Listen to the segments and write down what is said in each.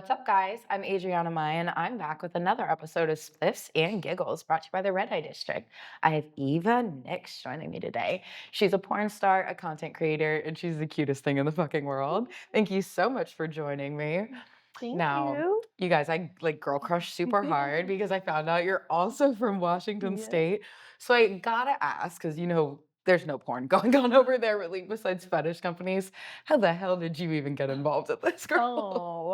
What's up, guys? I'm Adriana Maya, and I'm back with another episode of Spliffs and Giggles brought to you by the Red Eye District. I have Eva Nyx joining me today. She's a porn star, a content creator, and she's the cutest thing in the fucking world. Thank you so much for joining me. Thank Now, you. you guys, I like girl crush super hard because I found out you're also from Washington Yeah. State. So I gotta ask, because there's no porn going on over there really besides fetish companies. How the hell did you even get involved in this, girl?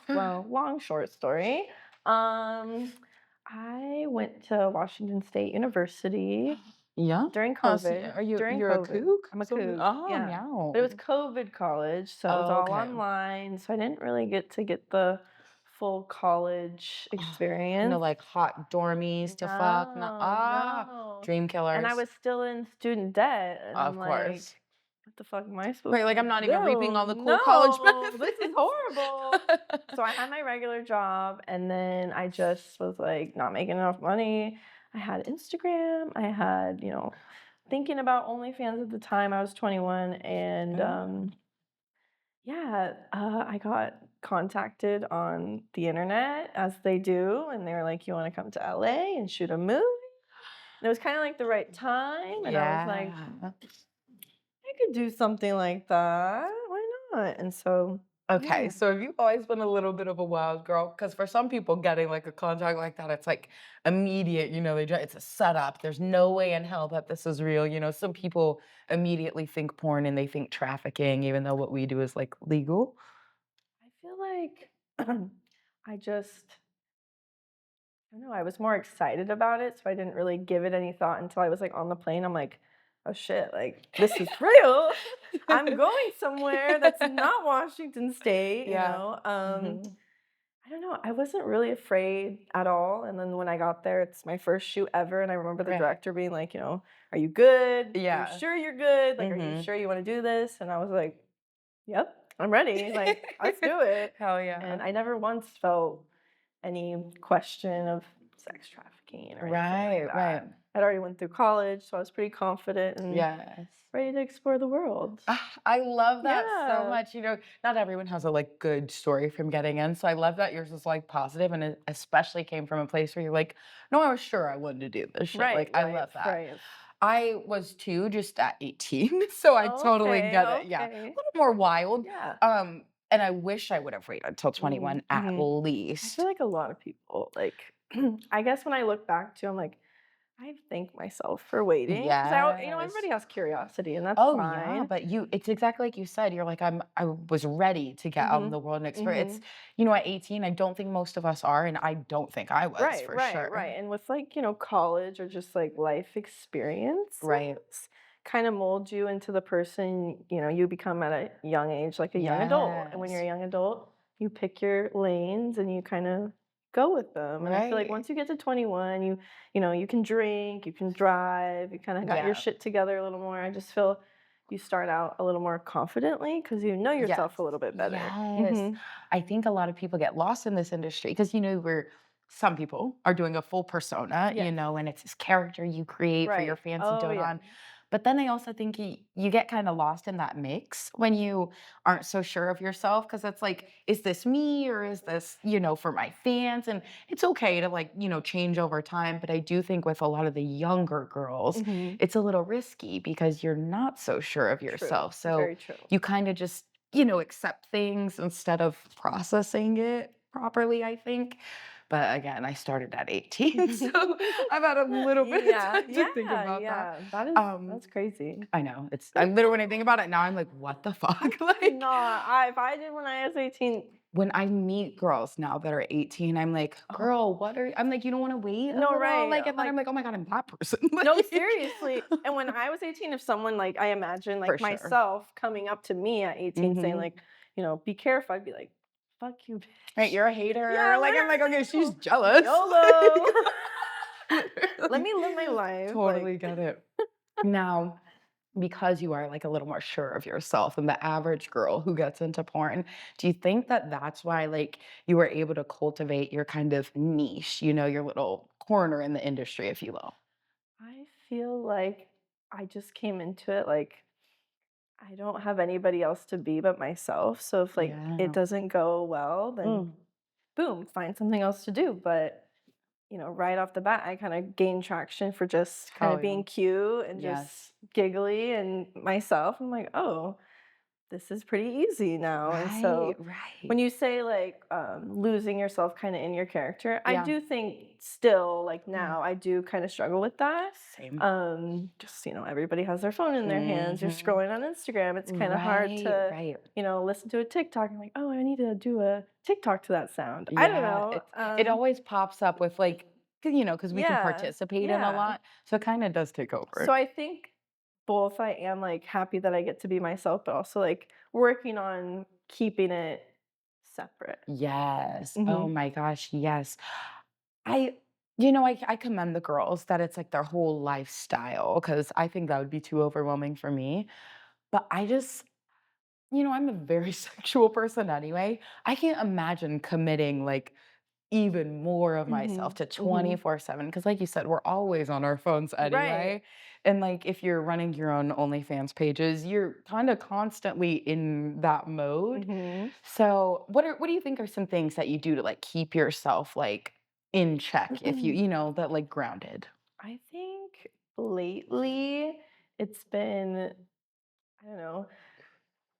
Oh, long short story. Um, I went to Washington State University Yeah? during So COVID. are you During you're a COVID, kook? I'm a Something kook. oh, Yeah, but it meow. was COVID college, so it was Oh, all okay. online. So I didn't really get the full college No, experience. like, hot dormies to fuck? No No. dream And I killers. was still in student debt, and I'm Of like, course. what the fuck am I supposed Right, like, to I'm not even reaping all do? the cool college No, this is benefits. horrible. So I had my regular job, and then I just was like not making enough money. I had Instagram. I had, thinking about OnlyFans at the time. I was 21, and Mm. yeah, I got contacted on the internet as they do, and they were like, "You want to come to LA and shoot a movie?" And it was kind of like the right time, and I was like, Yeah. I could do something like that. Why not? And so, Okay, yeah. so have you always been a little bit of a wild girl? Because for some people, getting like a contract like that, it's like immediate. It's a setup. There's no way in hell that this is real. Some people immediately think porn and they think trafficking, even though what we do is like legal. I feel like I don't know, I was more excited about it, so I didn't really give it any thought until I was like on the plane. I'm like, oh shit, like this is real. I'm going somewhere that's not Washington State, Yeah. Hmm. I don't know. I wasn't really afraid at all. And then when I got there, it's my first shoot ever. And I remember the Right. director being like, are you good? Are you Yeah. sure you're good? Like, are you Hmm. sure you want to do this? And I was like, yep, I'm ready. Like, let's do it. Hell yeah. And I never once felt any question of sex trafficking or anything like Right, right. that. I'd already went through college, so I was pretty confident and Yes. ready to explore the world. I love that so Yeah. much. Not everyone has a like good story from getting in. So I love that yours is like positive and it especially came from a place where you're like, no, I was sure I wanted to do this shit. Right, Like I right, love that. right. I was too, just at 18. So I totally Okay, get it. Yeah. A okay. little more wild. Yeah. And I wish I would have waited until 21 at Mhm. I least. feel like a lot of people, like, I guess when I look back to, I'm like, I thank myself for waiting because Yes. everybody has curiosity, and that's Oh, yeah, fine. but it's exactly like you said, you're like, I was ready to get out in Mhm. the world and explore. It's, Mhm. at 18, I don't think most of us are, and I don't think I was Right, for right, sure. right. And with like, college or just like life experiences Right. kind of mold you into the person, you become at a young age, like a young adult. And when you're a Yes. young adult, you pick your lanes and you kind of go with them. And I feel like Right. once you get to 21, you can drink, you can drive, you kind of got your Yeah. shit together a little more. I just feel you start out a little more confidently because you know Yes. yourself a little bit better. Yes. Hmm. I think a lot of people get lost in this industry because, where some people are doing a full persona, Yes. and it's this character you create for your Right. fans to Oh, dote yeah. on. But then I also think you get kind of lost in that mix when you aren't so sure of yourself because it's like, is this me or is this, for my fans? And it's okay to like, change over time. But I do think with a lot of the younger girls, Hmm. it's a little risky because you're not so sure of True. yourself. So Very true. you kind of just, accept things instead of processing it properly, I think. But again, I started at 18, so I've had a little bit of Yeah, time to think yeah, about that. yeah. Um, That's crazy. I know, I literally when I think about it now, I'm like, "What the fuck?" I Like, cannot. If I did when I was 18, when I meet girls now that are 18, I'm like, oh, "Girl, I'm like, "You don't wanna wait a no, little?" right. Like, I'm and then like, I'm like, "Oh my god, I'm that person." no, Like seriously. And when I was 18, if someone like I imagine for like sure. myself coming up to me at 18 saying Mhm. like, be careful, I'd be like, fuck you, Right, bitch. you're a hater. Yeah, Like, I'm like, "Okay, she's literally. jealous." YOLO. Like, Let literally. me live my life. Like, Totally get it. Now, because you are like a little more sure of yourself than the average girl who gets into porn, do you think that that's why like you were able to cultivate your kind of niche, your little corner in the industry, if you will? I feel like I just came into it like I don't have anybody else to be but myself. So if like it Yeah. doesn't go well, then Mm. boom, find something else to do. But right off the bat, I kind of gained traction for just kind Oh, of yeah. being cute and Yes. just giggly and myself. I'm like, oh, this is pretty easy now. And Right, so right. when you say like losing yourself kind of in your character, I Yeah. do think still like Mm. now I do kind of struggle with that. Same. Just everybody has their phone in their hands. You're Mhm. scrolling on Instagram. It's kind of hard Right, to right. listen to a TikTok and like, oh, I need to do a TikTok to that sound. I don't Yeah, know. it always pops up with, like, because we can Yeah, participate in a yeah. lot, so it kinda does take So over. I think both I am like happy that I get to be myself, but also like working on keeping it separate. Yes. Oh Mhm. my gosh, yes. I I commend the girls that it's, like, their whole lifestyle, because I think that would be too overwhelming for me, but I just I'm a very sexual person anyway. I can't imagine committing, like, even more of myself Mhm. to Mhm. 24/7, because like you said, we're always on our phones Right. anyway, and, like, if you're running your own OnlyFans pages, you're kinda constantly in that mode. Mhm. So, what do you think are some things that you do to, like, keep yourself, like, in check, if that, like, grounded? I think lately it's been, I don't know,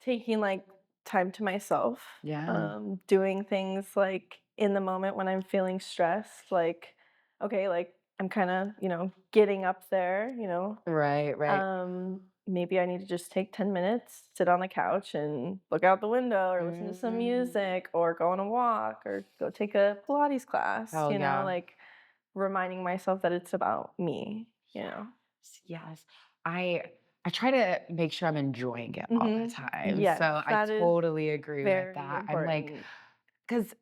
taking like time to myself, Yeah. doing things like in the moment when I'm feeling stressed, like, okay, like I'm kind of, getting up there, Right, right. maybe I need to just take 10 minutes, sit on the couch and look out the window or listen to some Mm. music or go on a walk or go take a Pilates class, Hell yeah. like reminding myself that it's about me. Yes. I I try to make sure I'm enjoying it all the Mhm. time, Yes, so I that is totally agree with very that. I'm like, important. because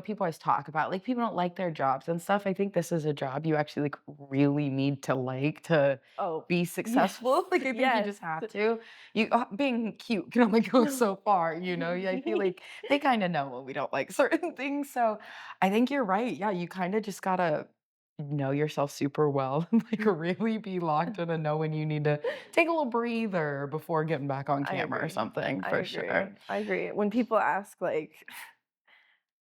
people always talk about, like, people don't like their jobs and stuff. I think this is a job you actually, like, really need to like to Oh, be yes. successful. Like, I think you Yes. just have to. Being cute can only go so far, I feel like they kinda know when we don't like certain things, so I think you're right. Yeah, you kinda just gotta know yourself super well and, like, really be locked in and know when you need to take a little breather before getting back on I camera or agree. something, I for sure. agree. I agree. When people ask like,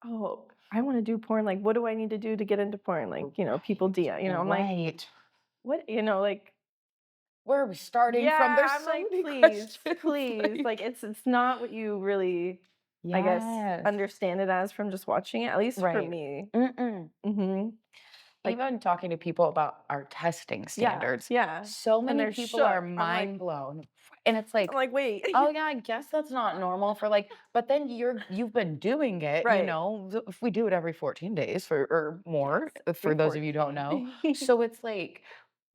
"Oh, I wanna do porn," like, "What do I need to do to get into porn?" Like, people Right, DM, I'm like, right. "What?" Like, Where are we starting from? yeah, There's I'm so like, many "Please, questions, please." Like, like it's not what you really, I guess, yes. understand it as from just watching it, at least for Right. me. Mm-mm. Mhm. Like, Even talking to people about our testing yeah, standards, yeah. so And many they're people are shook. mind blown, and it's I'm like, like, "Wait." "Oh, yeah, I guess that's not normal for, like," but then you've been doing it, Right. if we do it every 14 days or more, Yes, for every those of you who don't 14. know, so it's like,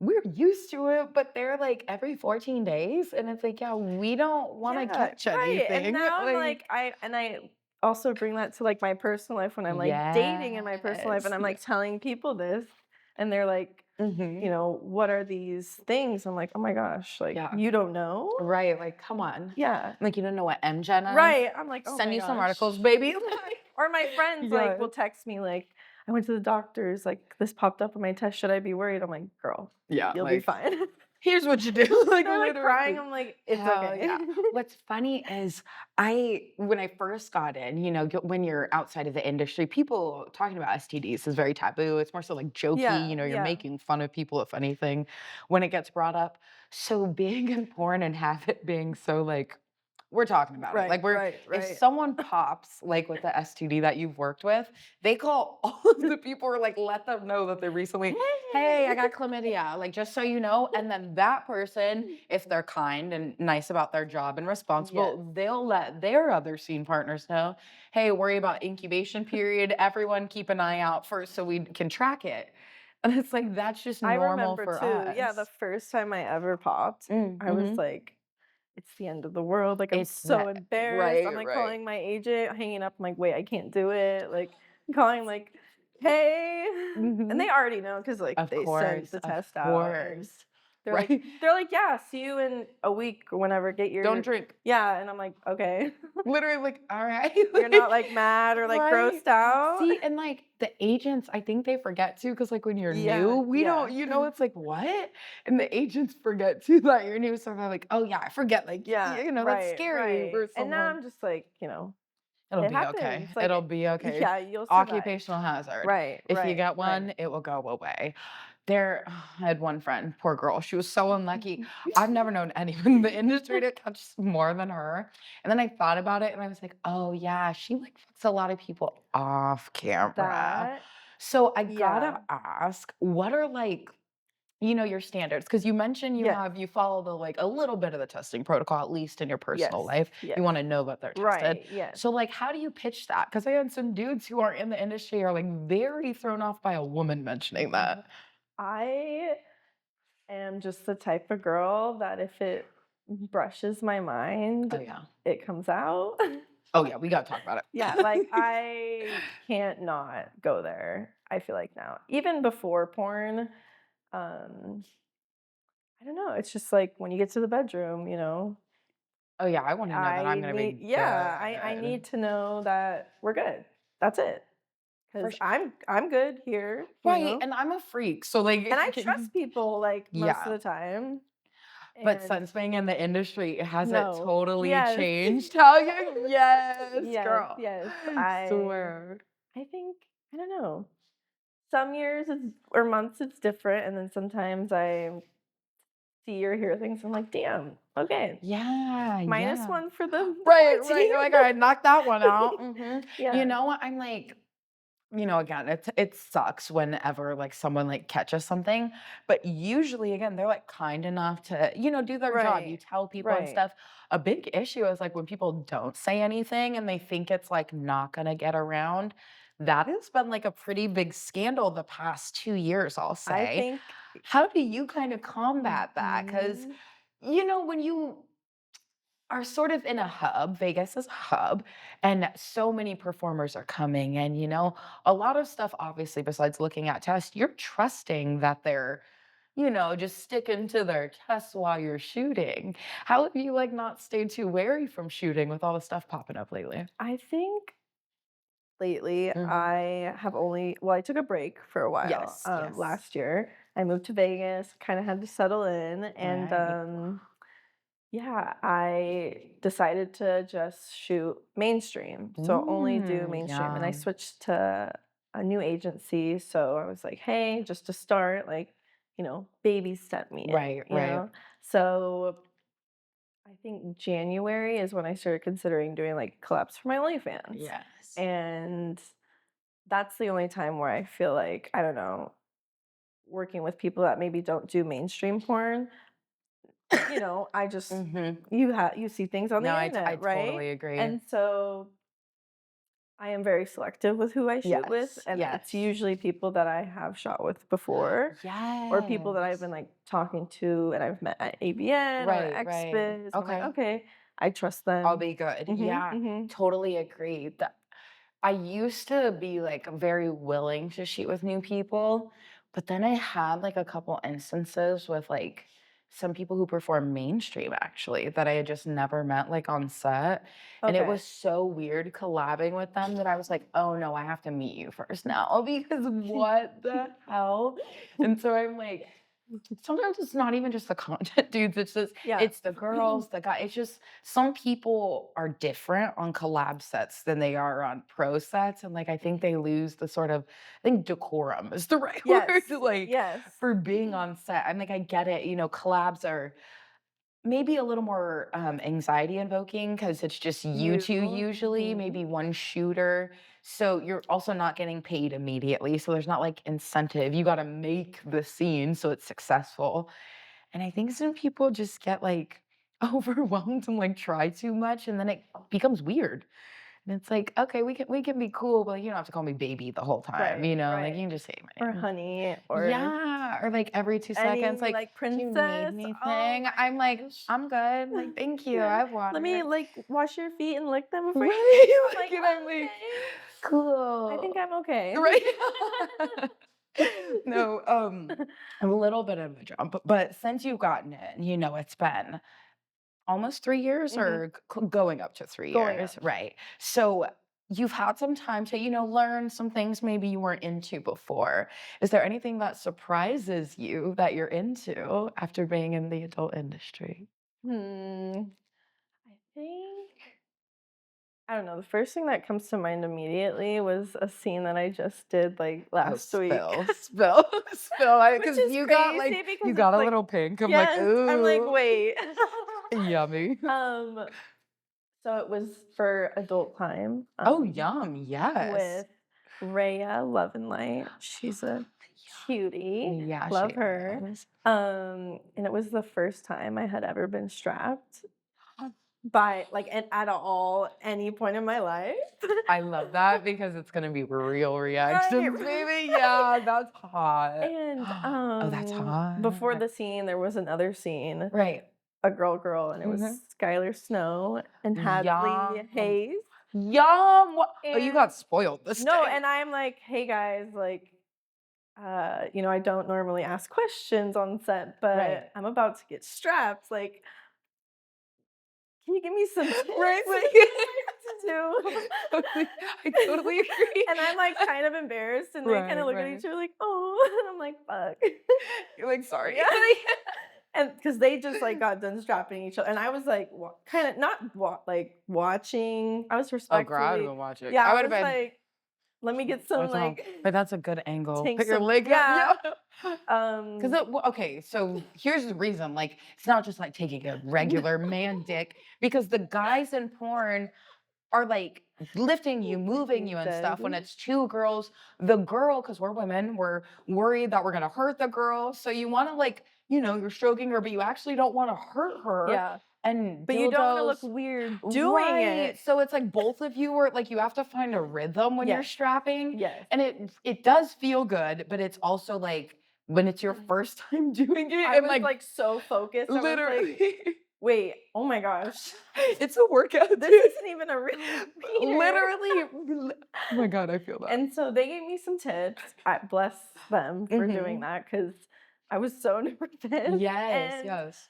we're used to it, but they're like every 14 days, and it's like, "Yeah, we don't wanna Yeah, catch right, and anything," now I'm like, like I also bring that to, like, my personal life when I'm, like, dating in my personal life, and yes, I'm, yeah. like, telling people this, and they're like, Mhm. "What are these things?" I'm like, "Oh my gosh, like, Yeah. you don't know?" Right, like, come on. Yeah. Like, you don't know what MGen is? Right, I'm like, "Oh Send my you some gosh." articles, baby. Or my friends, like, Yes. will text me, like, "I went to the doctor's, like, this popped up on my test, should I be worried?" I'm like, "Girl, Yeah, you'll be like, fine." here's what you do, like, They're, like, crying, literally. I'm like, "It's Hell okay." yeah. What's funny is when I first got in, when you're outside of the industry, people talking about STDs is very taboo. It's more so, like, jokey, Yeah, you're yeah. making fun of people, if anything, when it gets brought up. So being in porn and have it being so, like, we're talking about it. Right, Like, right, if right. someone pops, like, with the STD that you've worked with, they call all of the people, or, like, let them know that they recently, "Hey, I Hey! got chlamydia, like, just so you know," and then that person, if they're kind and nice about their job and Yes. responsible, they'll let their other scene partners know, "Hey, worry about incubation period, everyone keep an eye out first so we can track it." And it's like, that's just I normal remember for too, yeah, the us. first time I ever popped, I was Mhm. like, "It's the end of the world," like, I'm It's so that embarrassed, I'm, right, like, right. calling my agent, hanging up, I'm like, "Wait, I can't do it," like, I'm calling, like, "Hey," and they Mhm. already know because like, they sent the Of test out, and course. they're like Right? they're like, "Yeah, see you in a week or whenever, get Don't your" drink. Yeah, and I'm like, "Okay." Literally, like, "Alright." You're not, like, mad or, like, Right? grossed out? See, and, like, the agents, I think they forget too, because, like, when you're new, Yeah, we don't yeah. it's like, "What?" And the agents forget too that you're new, so they're like, "Oh, yeah, I forget, like, Yeah, that's right, scary right, for and now someone." I'm just like, It'll It be okay. happens, like, It'll be okay. yeah, you'll survive. Occupational hazard. Right, If you right, get right. one, it will go away. There I had one friend, poor girl, she was so unlucky. I've never known anyone in the industry to touch more than her, and then I thought about it and I was like, "Oh, yeah, she, like, fucks a lot of people off camera." That So I yeah. gotta ask, what are, like, your standards, because you mentioned Yes. you follow the, like, a little bit of the testing protocol, at least in your personal Yes. life. You Yes. wanna know that they're tested. Right, yes. So, like, how do you pitch that? Because I had some dudes who aren't in the industry are, like, very thrown off by a woman mentioning that. I am just the type of girl that if it brushes my Oh, mind, yeah. it comes out. Oh, yeah, we gotta talk about Yeah, like, it. I can't not go there, I feel like now. Even before porn, um, I don't know, it's just like when you get to the bedroom, Oh, yeah, I wanna know that I'm gonna be I good. need to know that we're good. That's it. For 'Cause su I'm good here, Right, and I'm a freak, so, and like, I trust people, like, most of yeah. the time, But and since being in the industry, has it no. totally Yes. changed how you Yes, Yes, girl. yes, Swear. I think I don't know. Some years it's or months it's different, and then sometimes I see or hear things, I'm like, "Damn, okay. Yeah, Minus yeah. 1 for the Right, right, quarantine." you're like, "Alright, knock that one out." Mhm. You Yeah. know what, I'm like, again, it sucks whenever, like, someone, like, catches something, but usually, again, they're, like, kind enough to, do their job, you Right. tell people and Right. stuff. A big issue is, like, when people don't say anything and they think it's, like, not gonna get around. That has been, like, a pretty big scandal the past 2 years, I'll I say. think How do you kinda combat that? Because mhm. when you are sort of in a hub. Vegas is a hub, and so many performers are coming. And, a lot of stuff, obviously, besides looking at tests, you're trusting that they're, just sticking to their tests while you're shooting. How have you, like, not stayed too wary from shooting with all the stuff popping up lately? I think lately Mhm. I have only well, I took a break for a while, Yes, yes. last year. I moved to Vegas, kinda had to settle in, and, Right. yeah, I decided to just shoot mainstream, so only do mainstream, and I Yeah. switched to a new agency, so I was like, "Hey, just to start, like, baby step me in," Right, right. So, I think January is when I started considering doing, like, collabs for my OnlyFans, Yes. and that's the only time where I feel like, I don't know, working with people that maybe don't do mainstream porn, I just Mhm. you see things on the No, I internet, right? totally agree. And so I am very selective with who I shoot with, Yes, and it's yes. usually people that I have shot with before or people that I've Yes. been, like, talking to and I've met at AVN or Right, at right. XBiz, and I'm like, Okay. "Okay, I trust I'll them." be good. Mhm, Yeah, mhm. totally agree. I used to be, like, very willing to shoot with new people, but then I had, like, a couple instances with, like, some people who perform mainstream, actually, that I had just never met, like, on set, and it Okay. was so weird collabing with them that I was like, "Oh, no, I have to meet you first now because what the hell?" And so I'm like, sometimes it's not even just the content dudes, Yeah. it's the girls, the guy it's just some people are different on collab sets than they are on pro sets, and, like, I think they lose the sort of I think decorum is the right word, Yes, like, yes. for being on set. I'm like, I get it, collabs are maybe a little more, anxiety invoking because it's just you 2 usually, Mhm. maybe 1 shooter, so you're also not getting paid immediately, so there's not, like, incentive. You gotta make the scene so it's successful, and I think some people just get, like, overwhelmed and, like, try too much, and then it becomes weird, and it's like, "Okay, we can be cool, but you don't have to call me baby the whole time," Right, like, right. you can just say my Or name. honey or Yeah, or, like, every 2 seconds, any, like, like, "Do you need princess. Oh anything?" I'm my like, gosh. "I'm good," like, "Thank you, I Yeah. have Let me, water." like, wash your feet and lick them before you leave. Right, I'm like, like, and I'm like, "Okay. I think "Cool." I'm okay." Right? No, a little bit of a jump, but since you've gotten in, it's been almost 3 years Mhm. or going up to 3 Going years, up. right? So, you've had some time to, learn some things maybe you weren't into before. Is there anything that surprises you that you're into after being in the adult industry? Hmm. I think I don't know, the first thing that comes to mind immediately was a scene that I just did, like, Oh, last week. spill, spill, spill. Which Because is you got crazy like you because got it's a like little pink. I'm like, yes, I'm like, ooh, "Wait." yummy. Um, so it was for adult time, Oh, yum. Yes. with Rhea Love and Light. She's a cutie. Yeah, she Love her. is. And it was the first time I had ever been strapped by like at all any point in my life. I love that because it's gonna be real Right, reactions, right. baby. Yeah, that's hot. And Oh, that's before hot. the scene, there was another scene, Right. a girl, and it was Mhm. Skylar Snow and Hadley Yum. Hayes. Yum. What? Oh, you And got spoiled this no, time. and I'm like, hey guys, like, I don't normally ask questions on set, Right. but I'm about to get strapped. Like, can you give me some tips? Right. Like, Like, what to totally, I do? totally agree. And I'm like kind of embarrassed, and they kind Right, of look at right. each other like, oh, and I'm like, fuck. You're like, sorry. Yeah. And because they just like got done strapping each other, and I was like, kind of not like watching. I was Oh, girl, I would respectfully, have watched it. yeah, I I would have was been. like, let me get some What's wrong? like But that's a good angle. take Put your some, leg up. yeah. Yeah. Because Um, okay, so here's the reason. Like, it's not just like taking a regular man dick because the guys in porn are like lifting you, moving you, and stuff. When dead. it's two girls, the girl, because we're women, we're worried that we're gonna hurt the girl. So you want to like, you're stroking her, but you actually don't want to hurt her. Yeah, And but you don't want to look dildos, weird doing right? it. So it's like both of you are like you have to find a rhythm when you're Yes, strapping, yes. and it does feel good, but it's also like when it's your first time doing it, I and was like like so focused. I was like, literally, wait, oh my gosh, it's a workout, this dude. isn't even a real wiener. Literally, oh my god, I feel that. And so they gave me some tips. I bless them for doing Mhm. that because I was so nervous. Yes, And yes.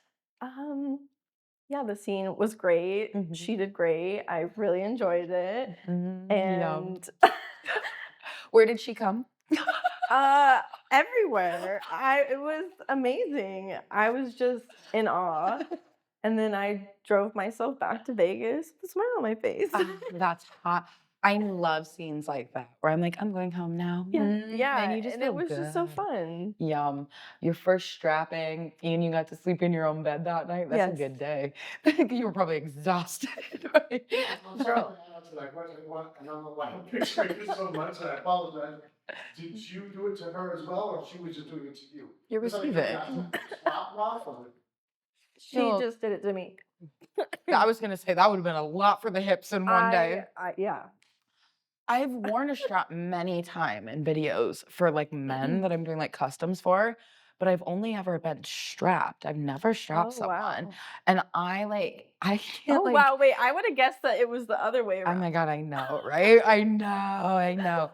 yeah, the scene was great. Mhm. She did great. I really enjoyed it. Mhm. Yum. And Where did she come? uh everywhere. It was amazing. I was just in awe. And then I drove myself back to Vegas with a smile on my face. Ah, that's hot. I love scenes like that where I'm like, I'm going home now. Yeah, And yeah, you just and it feel was just so good. fun. Yum. Your first strapping and you got to sleep in your own bed that night. That's a Yes. good day. You were probably exhausted, right? I'm sorry Girl. to answer that question. I don't know why I'm picturing this so much, and I apologize. Did you do it to her as well, or she was just doing it to you? You Is that receive like it. a swap off or? She Well, just did it to me. I was gonna say that would have been a lot for the hips in one day. Yeah. I've worn a strap many time in videos for like men that I'm doing like customs for, but I've only ever been strapped. I've never strapped Oh, someone. wow. And I can't Oh, like, wow, wait, I would have guessed that it was the other way oh around. my God, I know, right? I know.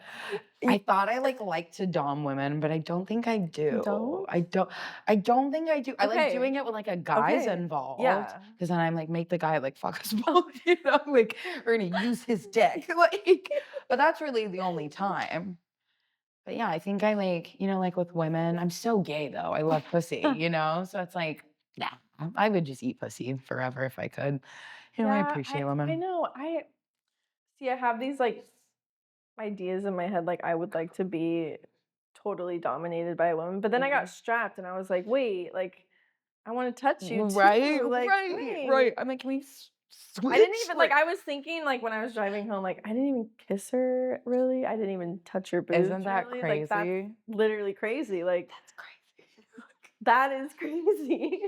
I Y thought I like to dom women, but I don't think I You do. don't? I don't think I do. I like Okay, doing it with like a guy's okay. involved Yeah. because then I'm like make the guy like fuck us both, like we're gonna use his dick. Like, but that's really the only time. But yeah, I think I like with women, I'm so gay though. I love pussy. So it's like, nah, I would just eat pussy forever if I could. I Yeah, appreciate I women. know, I have these, like, ideas in my head, like, I would like to be totally dominated by a woman, but then I got Mhm. strapped and I was like, "Wait, like, I wanna touch you Right, too, like, right, right. wait." I'm like, can we I didn't switch? even like, Like, I was thinking, like, when I was driving home, like, I didn't even kiss her, really, I didn't even touch her isn't boobs, that really, like, that's crazy? literally crazy, like, That's crazy. that is crazy.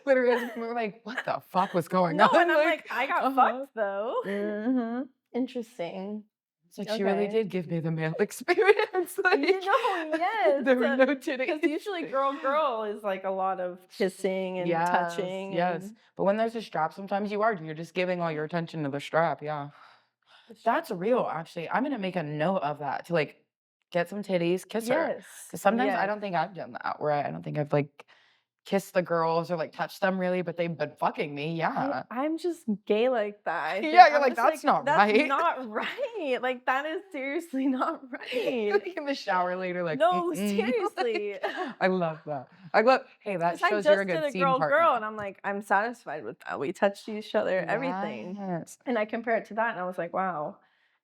Literally, we're like, what the fuck was going No, and on? I'm like, Like, "I got uh-huh. fucked, though." Mhm. Interesting. So she really Okay. did give me the male experience. Like, Yes, there were no because titties. usually girl is, like, a lot of kissing and Yes, touching yes. and But when there's a strap, sometimes you're just giving all your attention to the strap. Yeah. the strap. That's real, actually. I'm gonna make a note of that to like get some titties, kiss her. Yes, Because sometimes I yes. don't think I've done that where I don't think I've like kiss the girls or, like, touch them really, but they've been fucking me, yeah. I'm just gay like that. I think Yeah, you're I'm like, just "That's not that's right." not right. Like that is seriously not You're, right. like, in the shower later, like, No, Like, seriously. I love that. I love hey, that Because I shows you're a just did good a scene girl, partner. and I'm like, I'm satisfied with that. We touched each other, everything. Yes. And I compare it to that, and I was like, wow,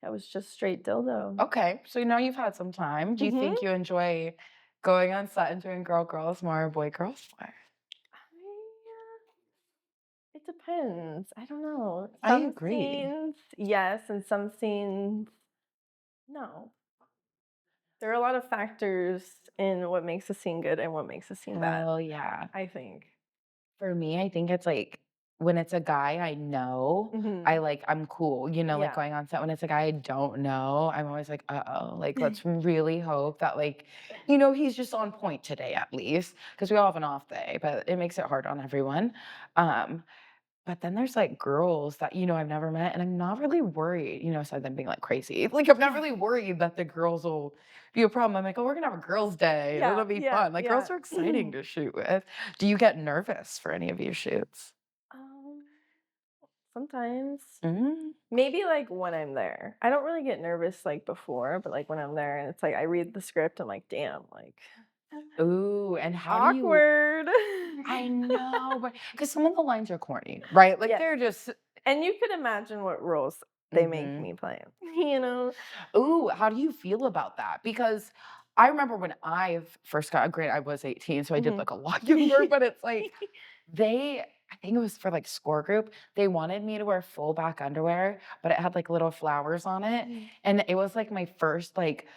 that was just straight dildo. Okay, so now you've had some time. Do you Mm-hmm. think you enjoy going on set and doing girls more or girls more? It depends. I don't know. I Some agree. scenes, yes, and some scenes, no. There are a lot of factors in what makes a scene good and what makes a scene bad, Hell yeah. I think. For me, I think it's like when it's a guy I know, Mm-hmm. I'm cool, like Yeah. going on set. When it's a guy I don't know, I'm always like, uh-oh, like let's really hope that he's just on point today at least. Because we all have an off day, but it makes it hard on everyone. Um, but then there's like girls that, I've never met, and I'm not really worried, aside them being like crazy. Like I'm not really worried that the girls will be a problem. I'm like, oh, we're gonna have a girls' day. Yeah, It'll be yeah, fun. Like yeah. girls are exciting to shoot with. Do you get nervous for any of your shoots? Um, Sometimes. Mm. Maybe like when I'm there. I don't really get nervous like before, but like when I'm there and it's like I read the script, I'm like, damn, like Ooh, and how do you awkward. I know, but because some of the lines are corny, right? Like Yes. they're just And you could imagine what roles they make mhm. me play, you know? Ooh, how do you feel about that? Because I remember when I first got great, I was 18, so I did Mhm. look a lot younger, but it's like I think it was for like score group, they wanted me to wear full back underwear, but it had like little flowers on it. Mm. And it was like my first like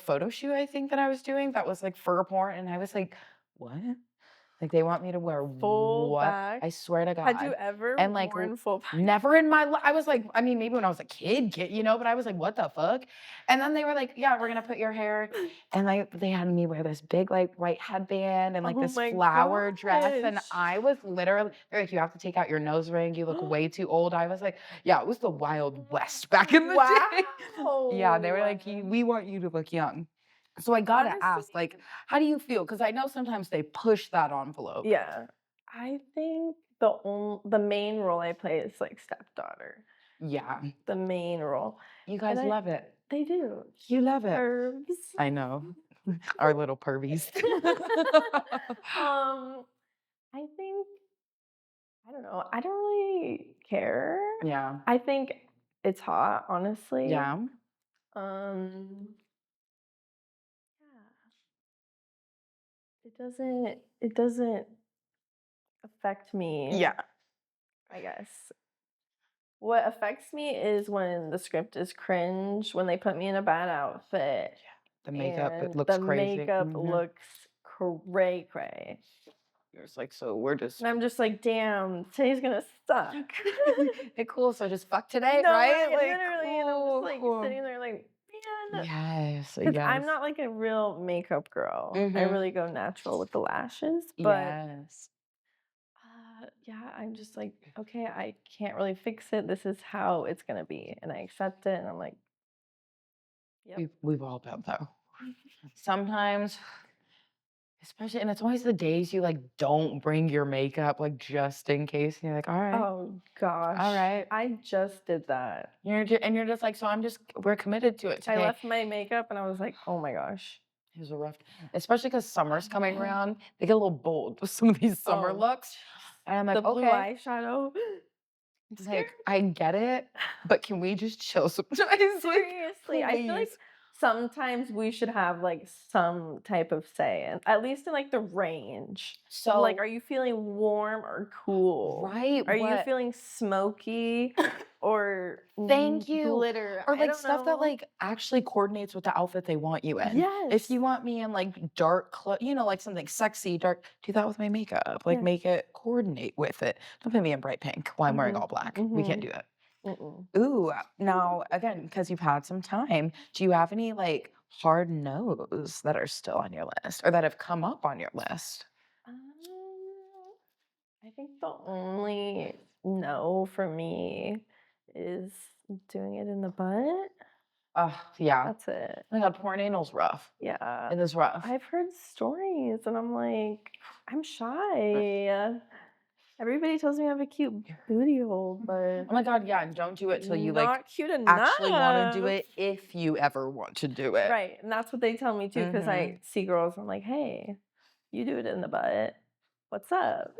photo shoot, I think that I was doing that was like fur porn. And I was like, what? Like, they want me to wear Full what? back. I swear to Had you God. ever And, worn full back? never in my life. I was like I mean, maybe when I was a kid, but I was like, "What the fuck?" And then they were like, "Yeah, we're gonna put your hair," and, they had me wear this big, white headband and, Oh this my flower dress, and gosh. I was literally they're like, "You have to take out your nose ring. You look way too old." I was like, "Yeah, it was the Wild West back in the day." Yeah, they were like, "We want you to look young." So I gotta ask, Honestly, how do you feel? Because I know sometimes they push that envelope. yeah. I think the main role I play is like stepdaughter. Yeah. The main role. You And guys love it. they do. You love it. Herbs. I know. Our little pervies. I think I don't know. I don't really care. Yeah. I think it's hot, honestly. Yeah. Um, yeah. It doesn't affect me, Yeah. I guess. What affects me is when the script is cringe, when they put me in a bad outfit The makeup, it and looks the crazy. makeup Mhm. looks cray cray. It's like, so we're just And I'm just like, damn, today's gonna suck. hey, cool. So just fuck today, No, right? right, Like, literally, and I'm just cool, like cool. sitting there like, man, Yes, because yes. I'm not like a real makeup girl. I Mm-hmm. really go natural with the lashes, but Yes. yeah, I'm just like, okay, I can't really fix it. This is how it's gonna be, and I accept it, and I'm like, yep. We've all been though. Sometimes, especially, and it's always the days you don't bring your makeup just in case. And you're like, all right, Oh all gosh, right. I just did that. You're just like, so we're committed to it I today. left my makeup, and I was like, oh my gosh. It was a rough, especially because summer's coming around. They get a little bold with some of these summer Oh, looks. And I'm the like, blue okay, eyeshadow. I'm scared. like I get it, but can we just chill sometimes? Seriously, I feel like Please. sometimes we should have like some type of say, and at least in like the range. Like, So, are you feeling warm or cool? right, Are you what? feeling smoky or Thank you. glitter? Or I don't stuff that know. actually coordinates with the outfit they want you in. If Yes. you want me in dark something sexy, dark, do that with my makeup. Yeah. Make it coordinate with it. Don't put me in bright pink while I'm wearing all black. We can't do that. Mm-mm. Ooh, now again, because you've had some time, do you have any hard no's that are still on your list or that have come up on your list? Um, I think the only no for me is doing it in the butt. Yeah. That's it. Oh my god, porn anal's rough. Yeah. It is rough. I've heard stories and I'm like, I'm shy. Everybody tells me I have a cute booty hole, but Oh my god, yeah, and don't do it till you like not cute actually want to do enough. it if you ever want to do it. Right. And that's what they tell me too, because Mhm. I see girls, I'm like, hey, you do it in the butt. What's up?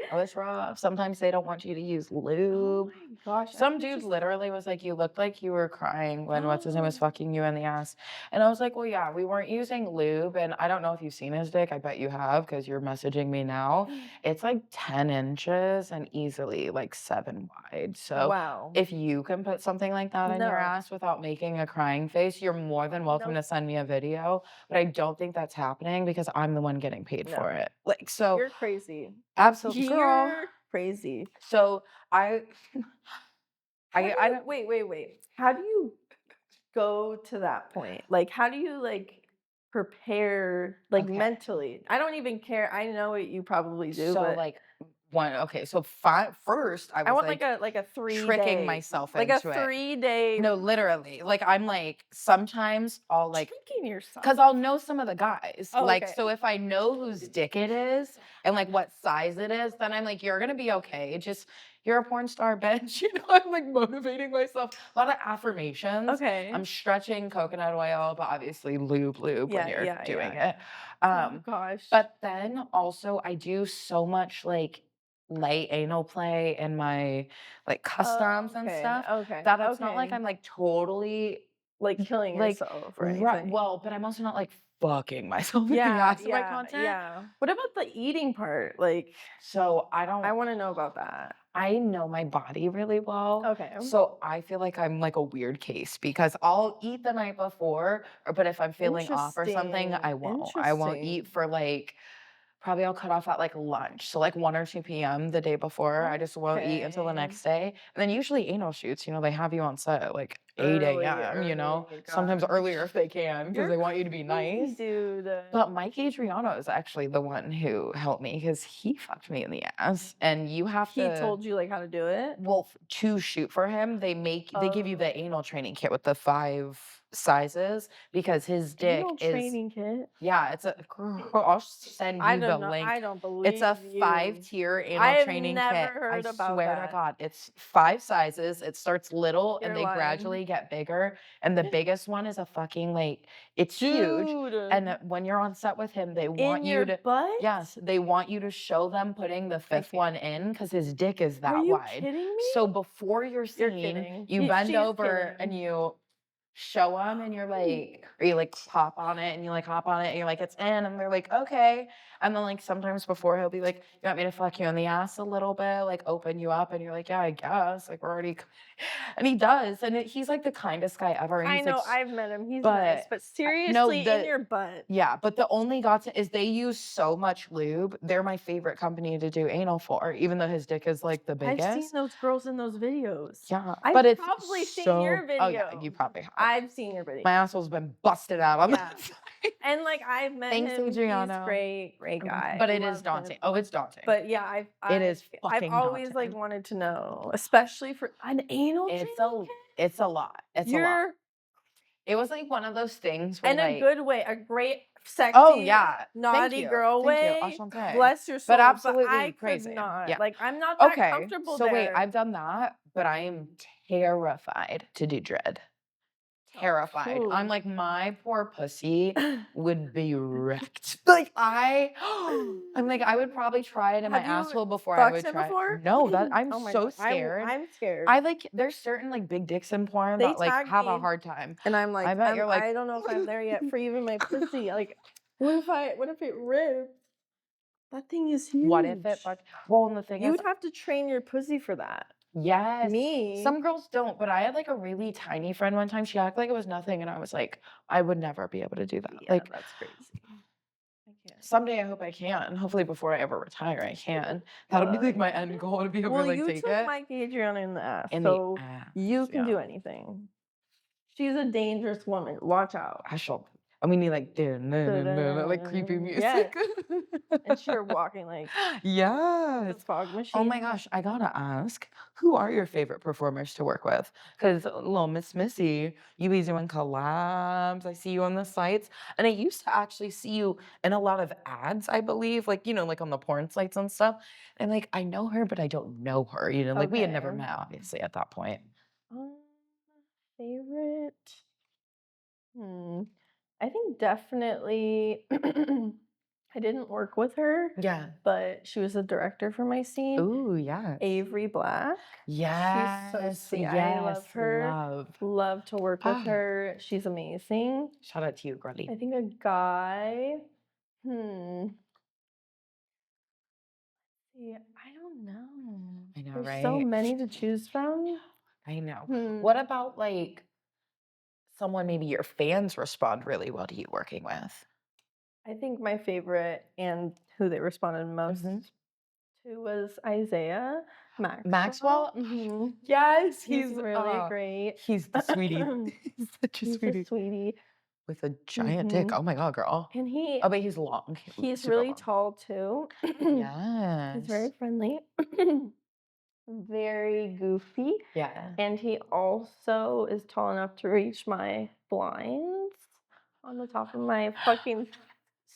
Oh, it's rough. Sometimes they don't want you to use Oh lube. my gosh. I Some could dude just literally was like, "You looked like you were crying when what's his name was fucking you in the ass." And I was like, "Well, yeah, we weren't using lube." And I don't know if you've seen his dick. I bet you have because you're messaging me now. It's like 10 inches and easily like 7 wide. So Wow. if you can put something like that in your No. ass without making a crying face, you're more than welcome Nope. to send me a video. But I don't think that's happening because I'm the one getting paid for No. it. Like, so You're crazy. absolutely, girl. You're crazy. So I How do I you, don't. wait. How do you go to that point? Like, how do you like prepare like Okay. mentally? I don't even care. I know what you probably do, So but like okay, so first I I was want like like a 3 tricking day, myself like a into it. 3 day No, literally. Like I'm like sometimes I'll like tricking yourself. because I'll know some of the guys. Oh, Like, okay. so if I know whose dick it is and like what size it is, then I'm like, you're gonna be okay. Just you're a porn star, bitch. You know, I'm like motivating myself. A lot of affirmations. Okay. I'm stretching coconut oil, but obviously lube when Yeah, you're yeah, doing yeah. it. Oh gosh. But then also I do so much like light anal play in my like customs and stuff that it's not like Okay. I'm like totally Like killing like, yourself or anything. well, but I'm also not like fucking myself in the Yeah, ass in my content. yeah. What about the eating part? Like, So I I don't, want to know about that. I know my body really well. Okay. So I feel like I'm like a weird case because I'll eat the night before, but if I'm feeling off or something, I won't. I won't Interesting. eat for like probably I'll cut off at like lunch. So like 1 or 2 p.m. the day before. I just won't eat until the Okay. next day. And then usually anal shoots, you know, they have you on set at like 8 Early, a.m., you know, early. sometimes earlier if they can because You're they want you to be crazy, nice. dude. But Mike Adriano is actually the one who helped me because he fucked me in the ass. And you have He to, told you like how to do it? well, to shoot for him, they give you the Oh. anal training kit with the 5 sizes because his dick Anal is training kit? yeah, it's a girl, I'll send I you the don't know. link. I don't It's a believe you. 5-tier I anal have training never kit. I heard about swear to that. God, it's 5 sizes. It starts little and You're they lying. gradually get bigger. And the biggest one is a fucking like, it's huge. Dude. And when you're on set with him, they want In you your to, butt? yes, they want you to show them putting the 5th one can't. in because his dick is Are that you wide. kidding me? So before your You're scene, kidding. you bend She's over and kidding. you show them and you're like, or you like hop on it and you like hop on it and you're like, it's in. And they're like, okay. And then like sometimes before he'll be like, you want me to fuck you in the ass a little bit, like open you up. And you're like, yeah, I guess. Like we're already, and he does. And he's like the kindest guy ever. And I he's know, like, I've met him. He's nice, but but no, seriously, in your butt. yeah, but the only gotcha is they use so much lube. They're my favorite company to do anal for, even though his dick is like the I've seen biggest. those girls in those videos. Yeah, I've but it's probably seen so, your video. oh yeah, you probably have. I've seen your video. My asshole's been busted out on Yeah. that side. And like I've met Thanks, him. Adriana. He's great guy. But it is Love daunting. him. Oh, it's daunting. But yeah, It is I've fucking always like daunting. wanted to know, especially for an anal It's training kit? it's a lot. It's a lot. You're It was like one of those things where in like, a good way, a great sexy, oh yeah, naughty girl Thank way. you. Enchanté. Bless your soul. But absolutely I crazy. could not. Yeah. Like I'm not that Okay. comfortable So there. wait, I've done that, but I am terrified to do dread. Terrified. Ooh. I'm like, my poor pussy would be wrecked. Like I'm like, I would probably try it in my Have you asshole before I would fucked him try. before? No, that I'm Oh my so God. scared. I'm scared. I like there's certain like big dicks in porn They that like tag have a me, hard time. and I'm like, I bet you're like, I don't know if I'm there yet for even my pussy. Like, what if it ripped? That thing is huge. what if it well, and the thing You is, would have to train your pussy for that. yes. Me. Some girls don't, but I had like a really tiny friend one time. She acted like it was nothing, and I was like, I would never be able to do that. Yeah, Like that's crazy. I can't. someday I hope I can. Hopefully before I ever retire, I can. That'll be like my end goal to be able Well, to like you take took it. Mike Adriana in the ass, In so the ass, you can yeah. do anything. She's a dangerous woman. Watch out. I shall. And we need like like creepy Yes. music. And you're walking like the Yes. fog Oh my machine. gosh, I gotta ask, who are your favorite performers to work with? Because little Miss Missy, you be doing collabs. I see you on the sites. And I used to actually see you in a lot of ads, I believe, like, like on the porn sites and stuff. And like, I know her, but I don't know her. Like we had never Okay. met, obviously, at that point. Um, favorite? Hmm. I think definitely I didn't work with her, Yeah. but she was the director for my scene. Ooh, yes. Avery Black. She's so Yes, sweet. I yes, love her. love. Love to work with Ah, her. She's amazing. shout out to you, I girlie. think a guy. Hmm. Yeah, I don't know. I know, There's so right? many to choose from. I know. Hmm. What about like someone maybe your fans respond really well to you working with? I think my favorite and who they responded most Mhm. to was Isaiah Maxwell. Maxwell? Hmm. Yes, He's really great. he's the sweetie. He's such a He's a sweetie sweetie. with a giant dick. Hmm. Oh my God, girl. And Oh, but he's long, he's super really long. tall too. He's very Yes. friendly, very goofy. Yeah. And he also is tall enough to reach my blinds on the top of my fucking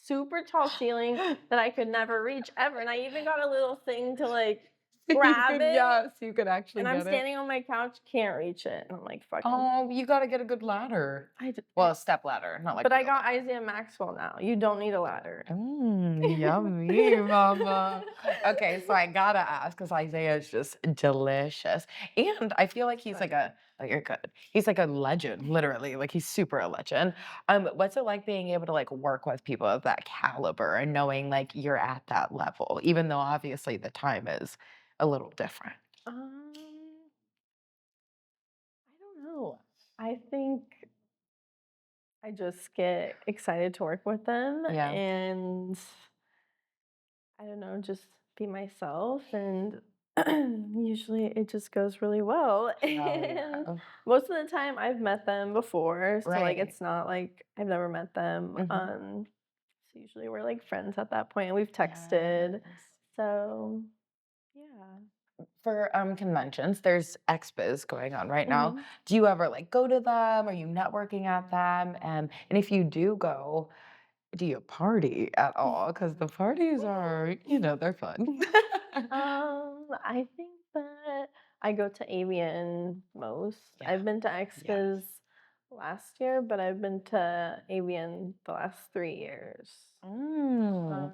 super tall ceiling that I could never reach ever. And I even got a little thing to like grab it. Yeah, so you could actually And I'm get it. standing on my couch, can't reach it. And I'm like, fucking. Oh, you gotta get a good ladder. Well, a step ladder, not like But a I real got ladder. Isaiah Maxwell now. You don't need a ladder. Yummy, mama. Okay, so I gotta ask because Isaiah is just delicious. And I feel like he's like oh, you're good. He's like a legend, literally. Like he's super a legend. What's it like being able to like work with people of that caliber and knowing like you're at that level, even though obviously the time is a little different? Um, I don't know. I think I just get excited to work with them Yeah. and I don't know, just be myself and usually it just goes really well. Oh yeah. And most of the time I've met them before, so like Right. it's not like I've never met them. Mhm. So usually we're like friends at that point. We've texted. Yes. So yeah. For conventions, there's expos going on right now. Mhm. Do you ever like go to them? Are you networking at them? And if you do go, do you party at all? Because the parties are, they're fun. I think that I go to Avian most. Yeah. I've been to Yes. expos last year, but I've been to Avian the last 3 years. Mm. Um,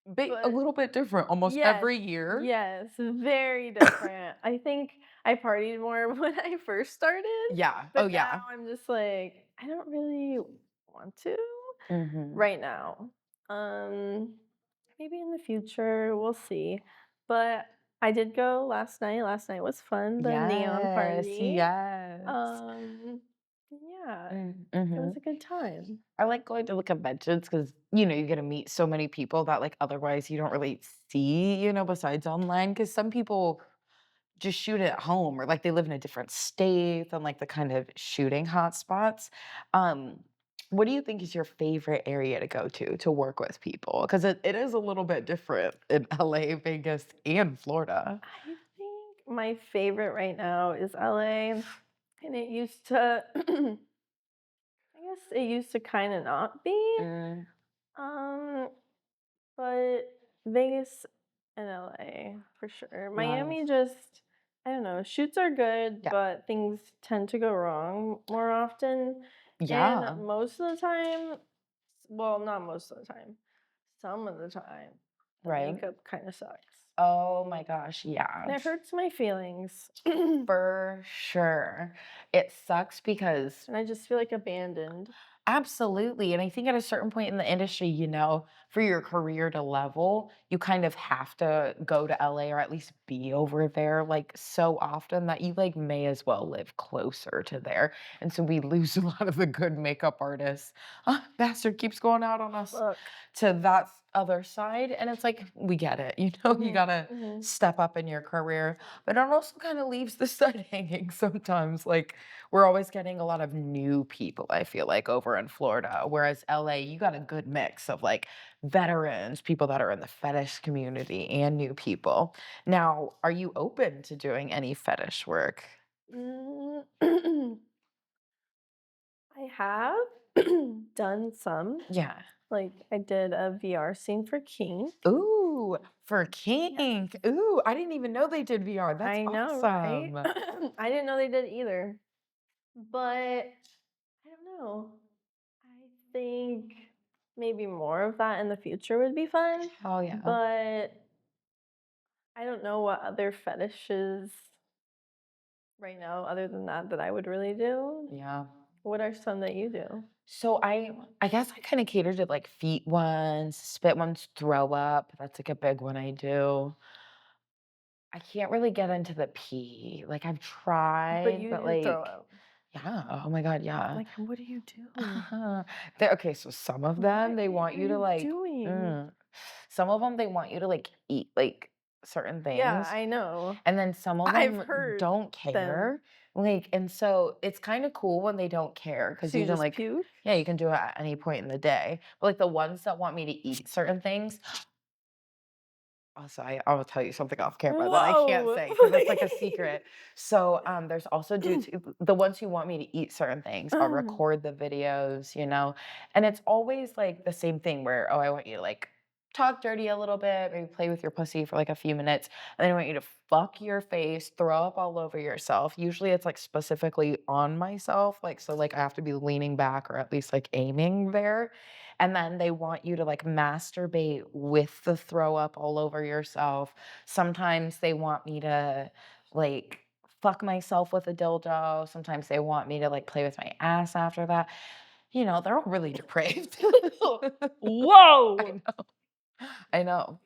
A but little bit different almost yes, every year. yes, very different. I think I partied more when I first started, Yeah. but Oh now yeah. I'm just like, I don't really want to Hmm. right now. Um, Maybe in the future, we'll see. But I did go last night. Last night was fun, the neon Yes. party. Yes. Um, yeah, it Mm-hmm. was a good time. I like going to the conventions because, you get to meet so many people that like otherwise you don't really see, besides online. Because some people just shoot at home or like they live in a different state than like the kind of shooting hotspots. Um, what do you think is your favorite area to go to work with people? Because it is a little bit different in LA, Vegas, and Florida. I think my favorite right now is LA, and it used to, I guess it used to kind of not be. Mm, Um, but Vegas and LA for sure. nice. Miami just, I don't know, shoots are good, Yeah. but things tend to go wrong more often. And Yeah. most of the time, well, not most of the time, some of the time, the Right. makeup kind of sucks. Oh my gosh. And Yeah. it hurts my feelings. For sure. It sucks because And I just feel like abandoned. absolutely. And I think at a certain point in the industry, for your career to level, you kind of have to go to LA or at least be over there like so often that you like may as well live closer to there. And so we lose a lot of the good makeup artists. Bastard keeps going out on us Fuck. to that other side. And it's like, we get it. You gotta Mhm. step up in your career. But it also kind of leaves the side hanging sometimes. Like we're always getting a lot of new people, I feel like, over over in Florida, whereas LA, you got a good mix of like veterans, people that are in the fetish community, and new people. Now, are you open to doing any fetish work? Mm, I have done some. Yeah. Like I did a VR scene for kink. Ooh, for Yes. kink. Ooh, I didn't even know they did VR. That's I know, right? awesome. I didn't know they did either. But I don't know. I think maybe more of that in the future would be fun. Oh yeah. But I don't know what other fetishes right now, other than that, that I would really do. Yeah. What are some that you do? So I guess I kind of cater to like feet ones, spit ones, throw up. That's like a big one I do. I can't really get into the pee. Like I've But tried, you but do throw like out. yeah, oh my God, yeah. Like, what do you do? Okay, so some of What them they want are you to you like doing? mm, some of them they want you to like eat like certain Yeah, things. I know. And then some of I've them heard don't them. care. Like, and so it's kind of cool when they don't care because So you you can just like, puke? yeah, you can do it at any point in the day. But like the ones that want me to eat certain things, also, I will tell you something off camera that I can't Whoa! say because it's like a secret. So, there's also dudes who the ones who want me to eat certain things, I'll record the videos, and it's always like the same thing where, oh, I want you to like talk dirty a little bit, maybe play with your pussy for like a few minutes, and then I want you to fuck your face, throw up all over yourself. Usually it's like specifically on myself, like so like I have to be leaning back or at least like aiming there. And then they want you to like masturbate with the throw up all over yourself. Sometimes they want me to like fuck myself with a dildo. Sometimes they want me to like play with my ass after that. They're all really depraved. I Whoa! know. I know.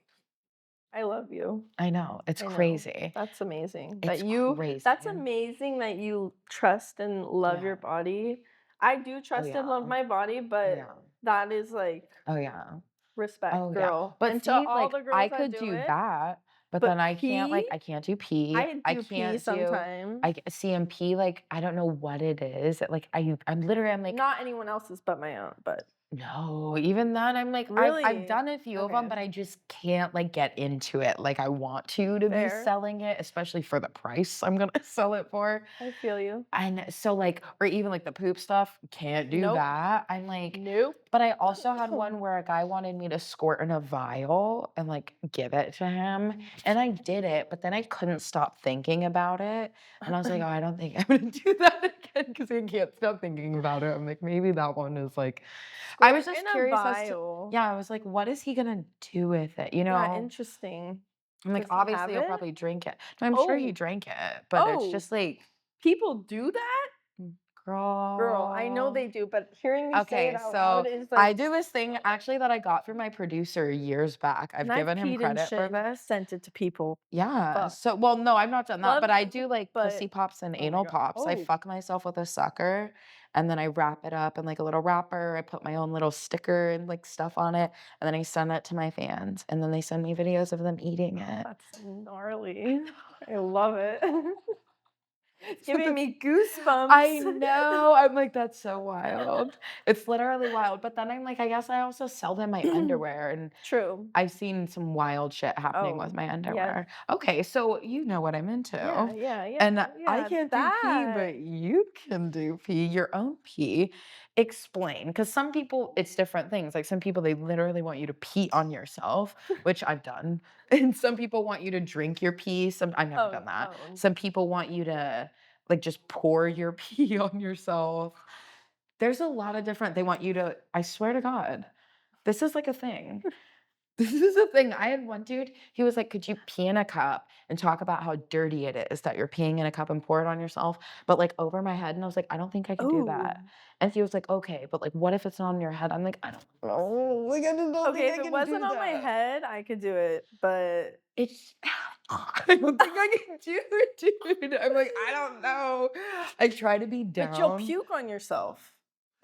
I love you. I know. It's I know. crazy. That's amazing. It's crazy. That's amazing that you trust and love Yeah. your body. I do Oh trust and love yeah. my body, but Yeah. that is like Oh yeah. respect, Oh, yeah. girl. But And to see, all like, the I girls that could do do it, that, but then but pee, I can't do pee. I I do pee can't do sometimes. CMP, like, I don't know what it is. Like, I'm literally, I'm like, Not anyone else's but my own, but no, even then, I'm like, I've really? done a few of them, Okay. but I just can't, like, get into it like I want to be Fair. selling it, especially for the price I'm gonna sell it for. I feel you. And so, like or even, like, the poop stuff, can't do Nope. that. I'm like Nope. but I also had one where a guy wanted me to squirt in a vial and, like, give it to him, and I did it, but then I couldn't stop thinking about it, and I was like, "Oh, I don't think I'm gonna do that again because I can't stop thinking about it." I'm like, "Maybe that one is, like." I was Squirt in just a curious as to vial. yeah, I was like, "What is he gonna do with it?" You Yeah, know? interesting. I'm like, Does he "Obviously, have he'll it? probably drink it." No, I'm sure he Oh, drank it, but it's oh, just like, people do that? Girl, I know girl. they do, but hearing me say it Okay, out loud so is I like, do this thing actually that I got from my producer years back. I've and I've given him peed and credit for shit and this. sent it to people. Yeah. Fuck. So, well, no, I've not done that, Love, but I do like pussy but pops and oh my anal god. pops. I Oh, fuck myself with a sucker and then I wrap it up in like a little wrapper. I put my own little sticker and like stuff on it, and then I send it to my fans, and then they send me videos of them eating it. that's gnarly. I love it. It's So giving me goosebumps. I know. I'm like, that's so wild. It's literally wild. But then I'm like, I guess I also sell them my underwear, and True. I've seen some wild shit happening with Oh, my yeah. underwear. Okay, so you know what I'm into. Yeah, yeah, yeah, And I yeah. can't do pee, That. but you can do pee, your own pee. Explain. Because some people, it's different things. Like some people, they literally want you to pee on yourself, which I've done. And some people want you to drink your pee. I've never done Oh, that. oh. Some people want you to like just pour your pee on yourself. There's a lot of different, they want you to, I swear to God, this is like a thing. This is a thing. I had one dude, he was like, "Could you pee in a cup and talk about how dirty it is that you're peeing in a cup and pour it on yourself, but, like, over my head?" And I was like, "I don't think I could do Oh. that." And he was like, "Okay, but, like, what if it's not on your head?" I'm like, "I don't know. Like, I just don't Okay, think if I it can wasn't do on my that." head, I could do it, but It's I don't think I can do it, dude. I'm like, "I don't know." I try to be you'll down. puke on yourself.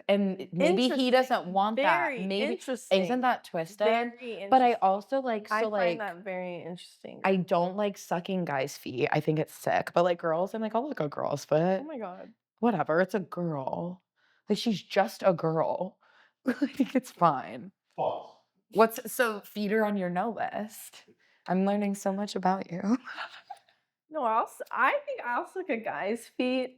And maybe he Interesting. doesn't want that. Very Maybe isn't interesting. that twisted? Very But I interesting. also like I so, find like, that very interesting, I girl. don't like sucking guys' feet. I think it's sick. But, like, girls, I'm like, "I'll lick a girl's Oh foot." my god. Whatever, it's a girl. Like, she's just a girl. Like, it's fine. False. So feet are on your no list. I'm learning so much about you. No, I think I'll suck a guy's feet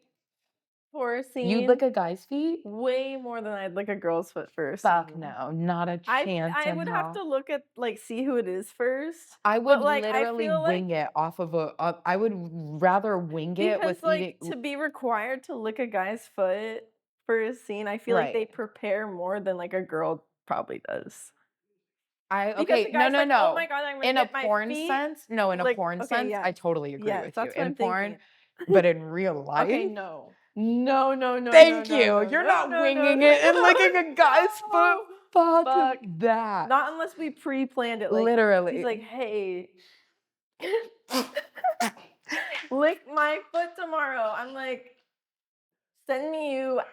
for a You'd scene lick a guy's feet? way more than I'd lick a girl's foot for a Fuck scene. no, not a chance I in would have hell. to look at see who it is first. I But would like I literally feel like wing it off of I would rather wing it because with like eating. to be required to lick a guy's foot for a scene, I feel like they Right. prepare more than like a girl probably does. Because Okay, the no, guy's no, like, "Oh no. my god, I'm gonna In a get my porn feet." sense, no, in a Like, porn okay, sense, I yes. totally agree Yes, with you. that's what In I'm porn, thinking. but in real life, Okay, no. No, no, no, no, thank no, you. no, You're no, not no, no, winging no, it and licking a guy's foot. no. Fuck Fuck. that. Not unless we pre-planned it. Like, he's Literally. like, "Hey, lick my foot tomorrow." I'm like, send me a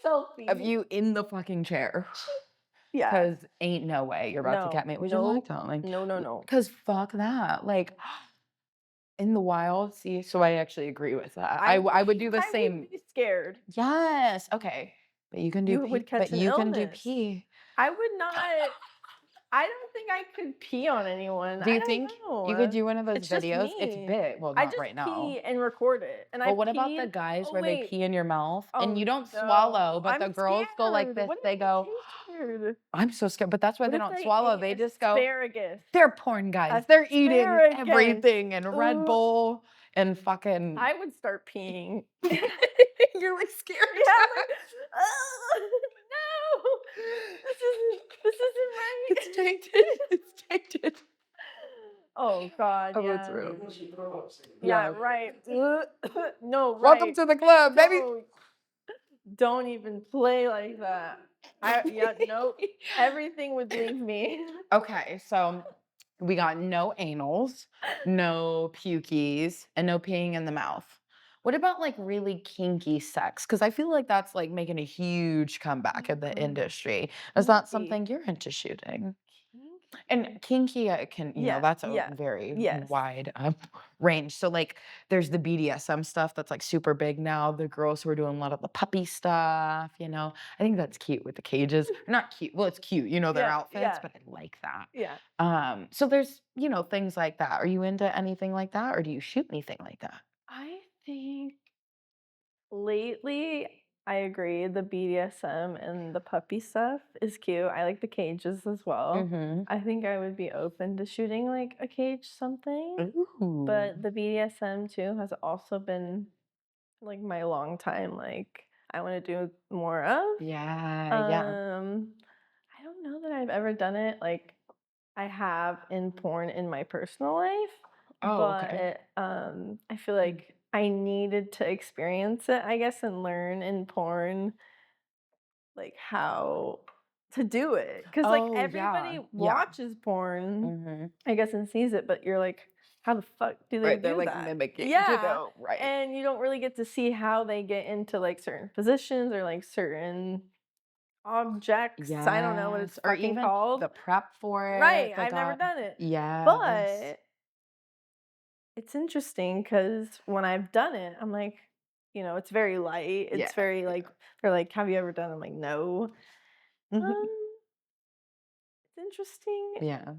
selfie. Of you in the fucking chair. Yeah. Because ain't no way you're about to get me. Would you like to? No. Because fuck that. Like, in the wild, see? So I actually agree with that. I would do the I same. would be scared. Yes. Okay. But you can do You pee. would catch But an you can do illness. pee. I would not. I don't think I could pee on anyone. Do I you don't think know. you could do one of those It's just videos? It's me. big. Well, I not just right now. pee and record it. And I But what about the peed. guys Oh, where they wait. pee in your mouth and Oh, you don't no. swallow, but I'm the girls go like scared. this? What if They go, scared? I'm so scared. But that's why What they if don't they swallow. ate They just go, asparagus? they're porn guys. They're eating Asparagus. everything and Red Ugh. Bull and fucking. I would start peeing. You're like scared. Yeah, I'm like, oh, no, this isn't right. It's tainted. It's tainted. Oh God, Oh, yeah. it's real. Yeah, Yeah. right. No, right. Welcome to the club, baby. Don't even play like that. Nope. Everything would leave me. Okay, so we got no anals, no pukies, and no peeing in the mouth. What about like really kinky sex? Because I feel like that's like making a huge comeback in the industry. Is that Kinky. something you're into shooting? And kinky can, Yes, that's a yes, very yes. wide range. So like there's the BDSM stuff that's like super big now. The girls who are doing a lot of the puppy stuff, I think that's cute with the cages. Not cute. Well, it's cute, their Yeah, outfits, yeah. but I like that. Yeah. So there's, things like that. Are you into anything like that or do you shoot anything like that? I think lately, I agree. The BDSM and the puppy stuff is cute. I like the cages as well. Mm-hmm. I think I would be open to shooting like a cage something. Ooh. But the BDSM too has also been like my long time. Like I want to do more of. Yeah. I don't know that I've ever done it. Like I have in porn in my personal life. Oh, okay. But I feel like I needed to experience it, I guess, and learn in porn like how to do it. Because like Oh, everybody yeah. watches porn, Mm-hmm. I guess, and sees it, but you're like, how the fuck do they Right, they're do like that? mimicking, Yeah. right. And you don't really get to see how they get into like certain positions or like certain objects. I don't know what it's Or fucking even called. the prep for it. Right. I've never done it. Yes. But it's interesting because when I've done it, I'm like, it's very light. It's very like, they're like, have you ever done it? I'm like, no. It's interesting Yeah.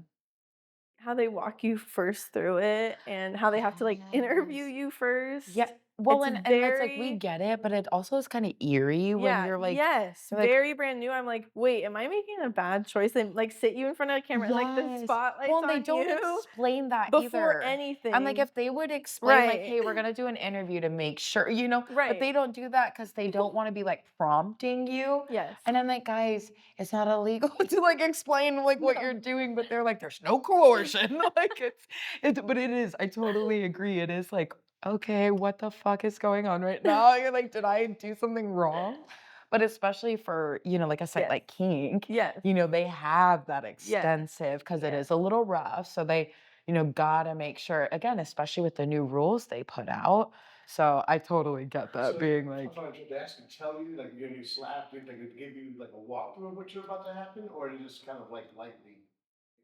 how they walk you first through it and how they have to like interview you first. Yeah. Well, It's and it's like we very- get it, but it also is kind of eerie when you're like, yes, you're like, very brand new. I'm like, wait, am I making a bad choice? They like sit you in front of the camera and like the yes. spotlight's Well, and they on don't you explain that before either. anything. I'm like, if they would explain, like, Right. hey, we're gonna do an interview to make sure, but Right. they don't do that because they don't want to be like prompting you. Yes. And I'm like, guys, it's not illegal to like explain like what No. you're doing, but they're like, there's no coercion. Like but it is. I totally agree. It is like, okay, what the fuck is going on right now? You're like, did I do something wrong? But especially for, like a site Yes. like Kink, Yes. they have that extensive because it is a little rough. So they, gotta make sure, again, especially with the new rules they put out. So I totally get that So, being like, I'm trying to ask and tell you, like, you slap, like, they give you like a walkthrough of what's about to happen, or you just kind of like lightly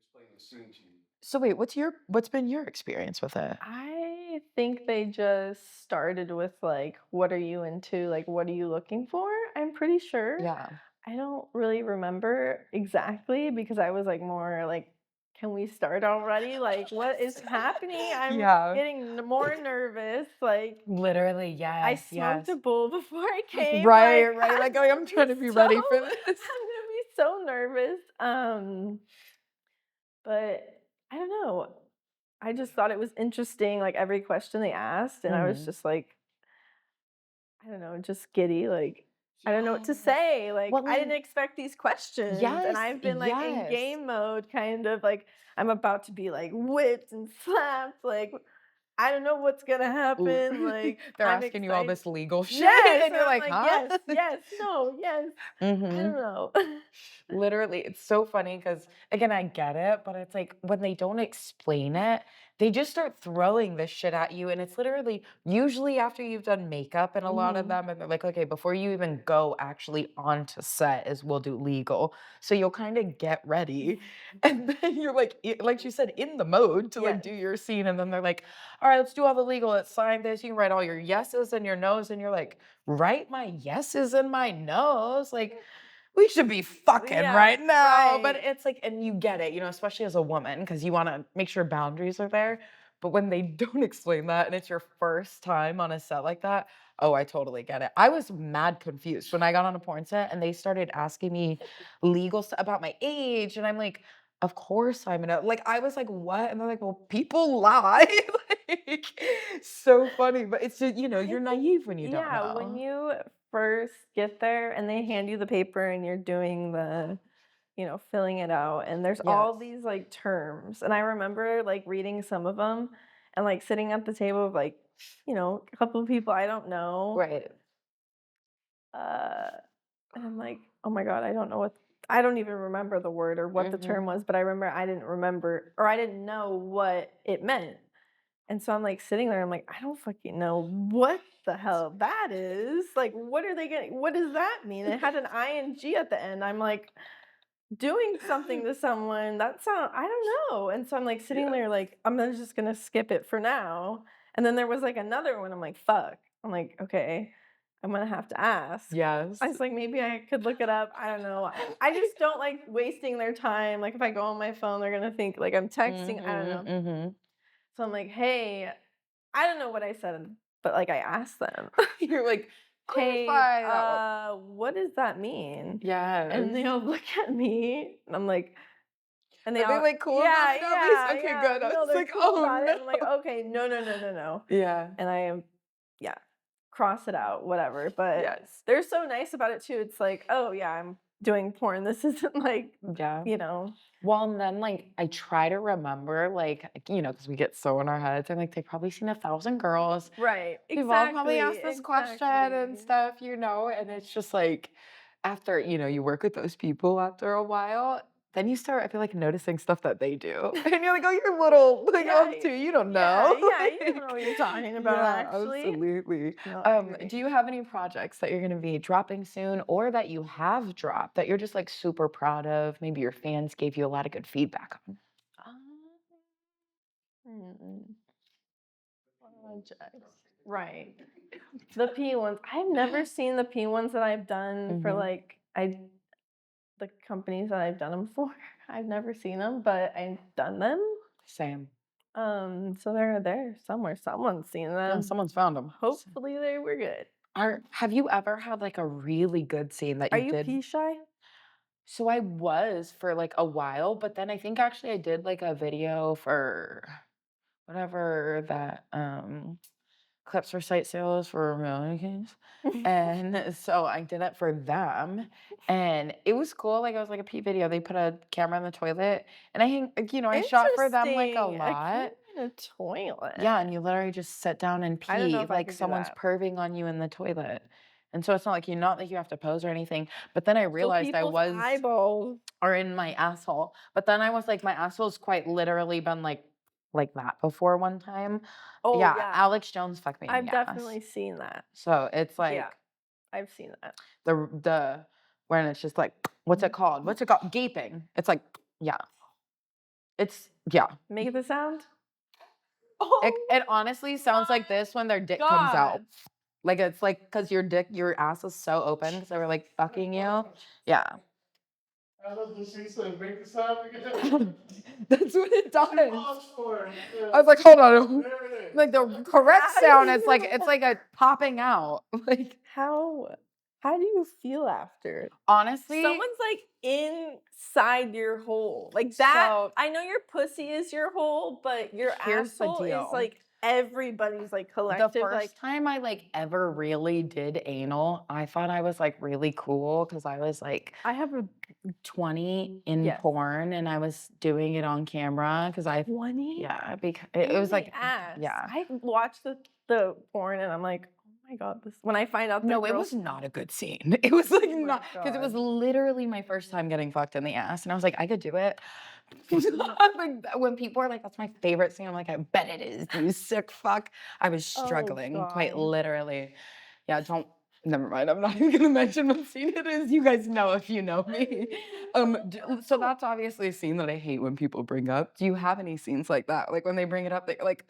explain the scene to you? so wait, what's been your experience with it? I think they just started with like, what are you into? Like, what are you looking for? I'm pretty sure. Yeah. I don't really remember exactly because I was like more like, can we start already? Like, what is happening? I'm Yeah. getting more nervous. Like, Literally, I yes, smoked a yes. bowl before I came. Right, Like, right. Like, oh, I'm trying to be ready for this. I'm gonna be so nervous. But I don't know. I just thought it was interesting, like every question they asked, and I was Mhm. just like, I don't know, just giddy. Like, I don't know what to Yes. say. Like, Well, I didn't like, expect these questions, and yes, I've been like in yes. game mode, kind of like I'm about to be like whipped and slapped. Like, I don't know what's gonna Ooh. happen. Like, They're I'm asking you all excited. this legal shit, Yes, and and you're I'm like, like, huh? yes, yes, no, yes. I Mhm. don't know. Literally, it's so funny because, again, I get it, but it's like when they don't explain it, they just start throwing this shit at you. And it's literally usually after you've done makeup and a lot of Mhm. them, and they're like, okay, before you even go actually onto set is we'll do legal. So you'll kind of get ready. And then you're like, like you said, in the mode to like Yes. do your scene. And then they're like, all right, let's do all the legal. Let's sign this. You can write all your yeses and your nos. And you're like, write my yeses and my nos. Like, we should be fucking Yeah, right now. But right. it's like, and you get it, especially as a woman, because you want to make sure boundaries are there. But when they don't explain that and it's your first time on a set like that, oh, I totally get it. I was mad confused when I got on a porn set and they started asking me legal stuff about my age. And I'm like, of course I'm gonna, like, I was like, what? And they're like, well, people lie. Like, so funny. But it's just, I you're think, naive when you don't yeah, when know. you first get there and they hand you the paper and you're doing the, filling it out, and there's Yes. all these like terms. And I remember like reading some of them and like sitting at the table with like, a couple of people I don't know. Right. Uh, and I'm like, oh my God, I don't even remember the word or what the term Mhm. was, but I remember I didn't remember or I didn't know what it meant. And so I'm like sitting there, I'm like, I don't fucking know what the hell that is. Like, what does that mean? It had an ing at the end. I'm like, doing something to someone, I don't know. And so I'm like sitting Yeah. there, like, just gonna skip it for now. And then there was like another one. I'm like, fuck. I'm like, okay, I'm gonna have to ask. Yes. I was like, maybe I could look it up. I don't know. I just don't like wasting their time. Like, if I go on my phone, they're gonna think like I'm texting. I don't Mhm, know. mhm. So I'm like, hey, I don't know what I said, but like I asked them, You're like, hey, clarify that one. what does that mean? And Yes. they all look at me, and I'm like, and they Are they, all, like, cool about yeah, it at least? yeah, Okay, yeah. good. I No, was they're like, cool "Oh, about it. And I'm like, no." okay, no, no, no, no, no. Yeah. And I am, yeah, cross it out, whatever. But Yes. they're so nice about it too. It's like, oh yeah, I'm doing porn. This isn't like, Yeah. you know, Well, and then, like, I try to remember, like, because we get so in our heads, I'm like, "They've probably seen 1,000 girls. right? We've all probably Exactly, asked this question and exactly. stuff," and it's just like after, you work with those people after a while, then you start, I feel like, noticing stuff that they do. And you're like, "Oh, you're little, like, Yeah, too, you don't yeah, know." yeah. You don't know Like, what you're talking about, yeah, actually. absolutely. No, I Do agree. you have any projects that you're gonna be dropping soon or that you have dropped that you're just, like, super proud of? Maybe your fans gave you a lot of good feedback on? Um, projects. Right. The P ones. I've never seen the P ones that I've done for Mhm. like the companies that I've done them for. I've never seen them, but I've done them. Same. So they're there somewhere. Someone's seen Yeah, them. someone's found them. Hopefully they were good. Have you ever had, like, a really good scene that Are you you did? P shy? So I was for, like, a while, but then I think actually I did, like, a video for whatever that, clips for site sales for Americans, and so I did it for them, and it was cool, like, it was like a pee video, they put a camera in the toilet, and I shot for them, like, a Interesting. A camera lot. in a toilet. Yeah, and you literally just sit down and I don't know pee if I like could do someone's that. perving on you in the toilet, and so it's not like you have to pose or anything, but then I So realized I people's was eyeballs. or in my asshole, but then I was like, my asshole's quite literally been like that before one time. Oh Yeah, yeah. Alex Jones fucked me in I've the ass. definitely seen that. So it's Yeah, like I've seen that. the when it's just like, what's it called? What's it called? Gaping. It's like, yeah. It's yeah. Make the sound. It Oh honestly sounds like my this when their dick comes out. God. Like, it's like, because your ass is so open because they were, like, fucking you. Yeah. I love to see something make the sound again. That's what it does. Pause for it. I was like, hold on. There it is. Like, the correct sound is like, it's like a popping out. Like, How do you feel after? honestly, Someone's like inside your hole. Like that. So- I know your pussy is your hole, but your Here's the asshole is deal. like everybody's like the collective. first Like time I like ever really did anal, I thought I was like really cool because I was like I have a 20 in Yes. porn and I was doing it on camera because I 20. yeah because it was like ass. yeah. I watched the porn and I'm like, oh my god, this. When I find out that No, it girls- was not a good scene. It was like Oh my not because it was God. literally my first time getting fucked in the ass, and I was like, I could do it. Like, when people are like, "That's my favorite scene," I'm like, I bet it is. You sick fuck. I was Oh, struggling quite God. literally. Yeah, don't. Never mind. I'm not even gonna mention what scene it is. You guys know if you know me. So that's obviously a scene that I hate when people bring up. Do you have any scenes like that? Like when they bring it up, they're like,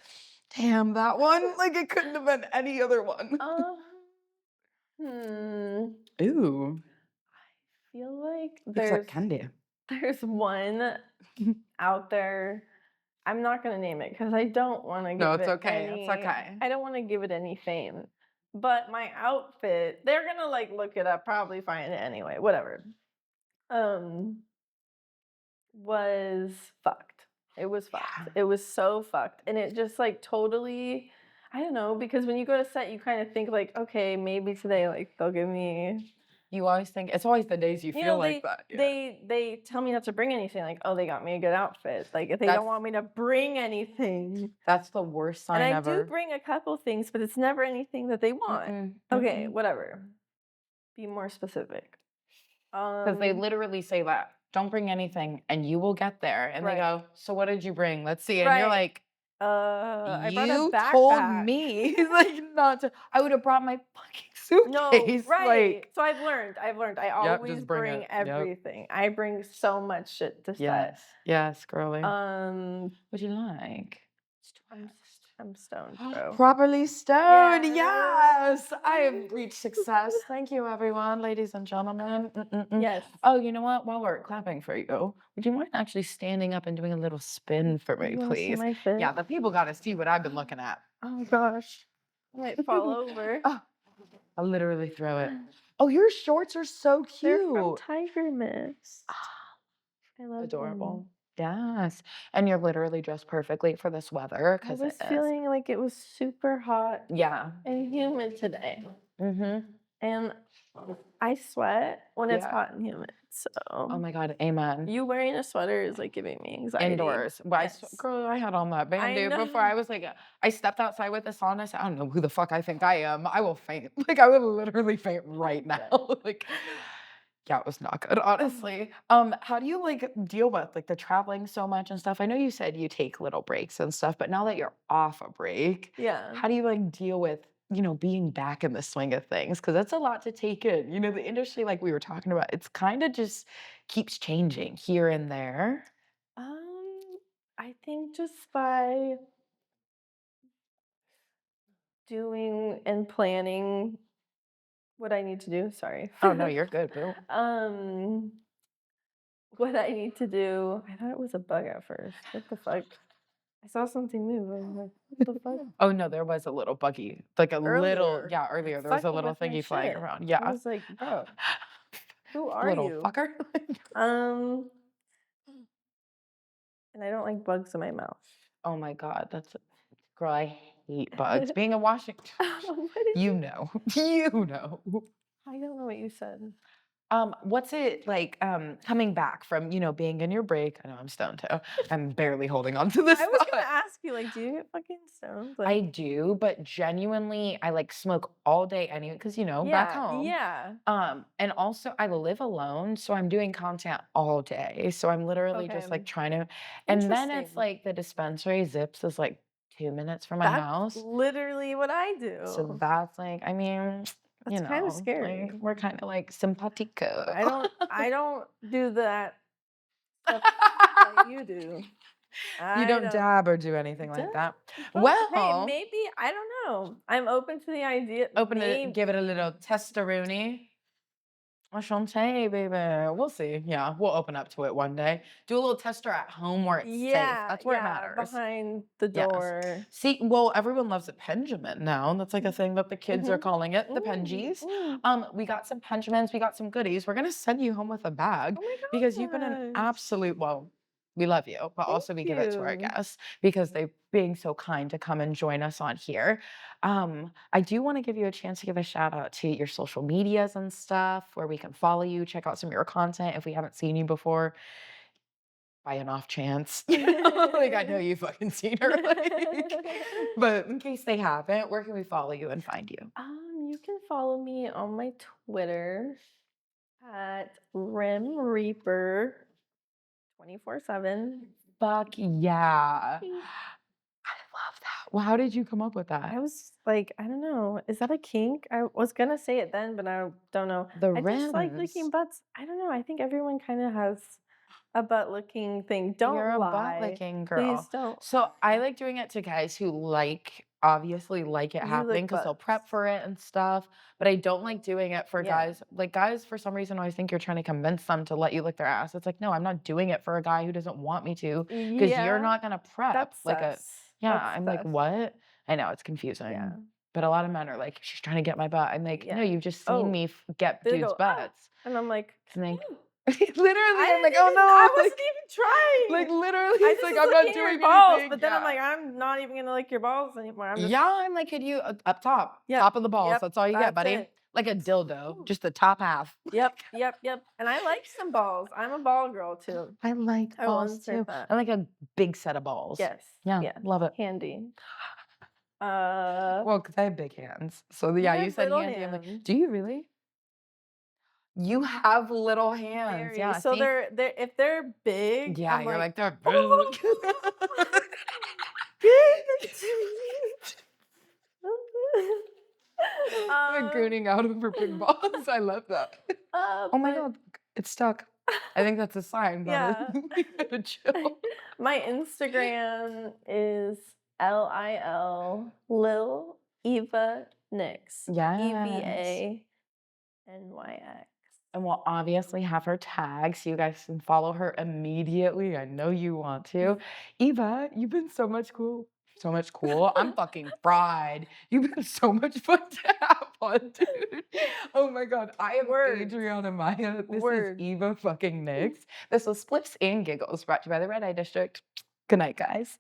"Damn, that one! Like it couldn't have been any other one." Ooh. Feel like Looks like candy. there's one out there. I'm not gonna name it because I don't want to give No, it's it okay. any. It's okay. I don't want to give it any fame. But my outfit, they're gonna like look it up, probably find it anyway. Whatever. Was fucked. It was fucked. Yeah. It was so fucked, and it just like totally. I don't know, because when you go to set, you kind of think like, okay, maybe today like they'll give me. You always think it's always the days you You feel know, like that. Yeah. they tell me not to bring anything. Like, oh, they got me a good outfit. Like, if they That's- don't want me to bring anything. That's the worst sign And I ever. do bring a couple things, but it's never anything that they want. Okay, whatever. Be more specific. Because they literally say that. Don't bring anything and you will get there. And they Right. go, so what did you bring? Let's see. And you're Right. like, I brought a you backpack. told me like not to. I would have brought my fucking No, suitcase. right. Like, So I've learned. I always just bring bring it. Yep. everything. I bring so much shit to set. Yes, girly. What'd you like? I'm stoned, bro. Properly stoned. Yes. Yes. I have reached success. Thank you, everyone, ladies and gentlemen. Yes. Oh, you know what? While we're clapping for you, would you mind actually standing up and doing a little spin for me, You wanna see please? my fit? Yeah, the people got to see what I've been looking at. Oh gosh. I might fall over. Oh, I'll literally throw it. Oh, your shorts are so cute. They're from Tiger Mist. I love Adorable. them. Yes. And you're literally dressed perfectly for this weather I because was feeling like it was super hot Yeah. and humid today. Mm-hmm. And I sweat when it's Yeah. hot and humid. So Oh my God, amen. you wearing a sweater is like giving me anxiety. Indoors. Well, Yes. girl, I had on that band I aid before. know. I was like, I stepped outside with this on. I said, I don't know who the fuck I think I am. I will faint. Like, I would literally faint right now. Like, yeah, it was not good, honestly. How do you like deal with like the traveling so much and stuff? I know you said you take little breaks and stuff, but now that you're off a break, Yeah. how do you like deal with, being back in the swing of things? Because that's a lot to take in. The industry, like we were talking about, it's kind of just keeps changing here and there. I think just by doing and planning what I need to do. Sorry. Oh no, you're good, Bill. What I need to do. I thought it was a bug at first. What the fuck? I saw something move. I was like, what the fuck? Oh no, there was a little buggy, like a little, Earlier. earlier. There was a Fucking little with my thingy flying shit. around. I Yeah, was like, bro, who are little you? fucker. And I don't like bugs in my mouth. Oh my God, girl. I hate bugs. Being a Washington, What is you it? know, you know. I don't know what you said. What's it like coming back from, being in your break? I know I'm stoned too. I'm barely holding on to this. I was thought. gonna ask you, like, do you get fucking stoned? Like, I do, but genuinely, I like smoke all day anyway, because back home. Yeah. And also I live alone, so I'm doing content all day. So I'm literally just like Okay. trying to, and then it's Interesting. like the dispensary Zips is like 2 minutes from my That's house. literally what I do. So that's like, I mean, That's kind of scary. like, we're kind of like simpatico. I don't do that stuff that you do. You I don't don't. dab or do anything Duh. like that. But hey, Well, maybe I don't know. I'm open to the idea. open it, Maybe. give it a little testaroonie. Enchanté, baby. We'll see. Yeah, we'll open up to it one day. Do a little tester at home where it's safe. Yeah, That's where it yeah, matters. behind the Yes. door. See, well, everyone loves a Pendjamin now. That's like a thing that the kids are Mhm. calling it, the Mm, Penjies. mm. We got some Pendjamins, we got some goodies. We're gonna send you home with a bag Oh my because you've been an gosh. absolute, well, we love you, but Thank also we give it to our you. guests because they being so kind to come and join us on here. I do want to give you a chance to give a shout out to your social medias and stuff where we can follow you, check out some of your content if we haven't seen you before by an off chance. Like, I know you've fucking seen her, like, but in case they haven't, where can we follow you and find you? You can follow me on my Twitter at Rim Reaper 24/7. Fuck yeah. I love that. Well, how did you come up with that? I was like, I don't know, is that a kink? I was gonna say it then, but I don't know. The I just like rims. licking butts. I don't know. I think everyone kind of has a butt licking thing. You're Don't a butt lie. licking Please girl. don't So I lie. like doing it to guys who like, obviously like it You happening lick because they'll butts. prep for it and stuff. But I don't like doing it for Yeah. guys. Like guys, for some reason, always think you're trying to convince them to let you lick their ass. It's like, no, I'm not doing it for a guy who doesn't want me to because you're Yeah. not gonna prep. That's Like a, sus. yeah, That's I'm like, sus. what? I know it's Yeah. confusing. But a lot of men are like, she's trying to get my butt. I'm like, no, Yeah. you've just seen Oh, me get they dudes' go, ah, butts. and I'm like, And like, "Ew." literally, I'm like, I oh no, wasn't even like trying. literally, I it's just like was I'm not licking your doing balls, anything. but then I'm Yeah. like, I'm not even gonna lick your balls anymore. I'm just, Yeah, I'm like, could you up top, yep, top of the balls? yep, That's all you get, that's buddy. it. Like a dildo, Ooh. just the top half. Yep, yep, yep. And I like some balls. I'm a ball girl too. I like I will balls too. insert that. I like a big set of balls. Yes, Yeah, yes, love it. handy. Well, because I have big hands. So You yeah, you have said little handy. I'm like, hands. do you really? You have little hands. Very. Yeah, So see? they're if they're big, Yeah, I'm you're like, like, they're oh, big. give it to me. Like gooning out of her big balls. I love that. Oh my but god, it's stuck. I think that's a sign that yeah. we gotta chill. My Instagram is Lil Eva Nyx. Yes. EVANYX. And we'll obviously have her tag so you guys can follow her immediately. I know you want to. Eva, you've been so much cool. So much cool. I'm fucking fried. You've been so much fun to have on, dude. Oh my god. I am Words. Adriana Maya. This is Words. Eva fucking Nyx. This was Spliffs and Giggles brought to you by the Red Eye District. Good night, guys.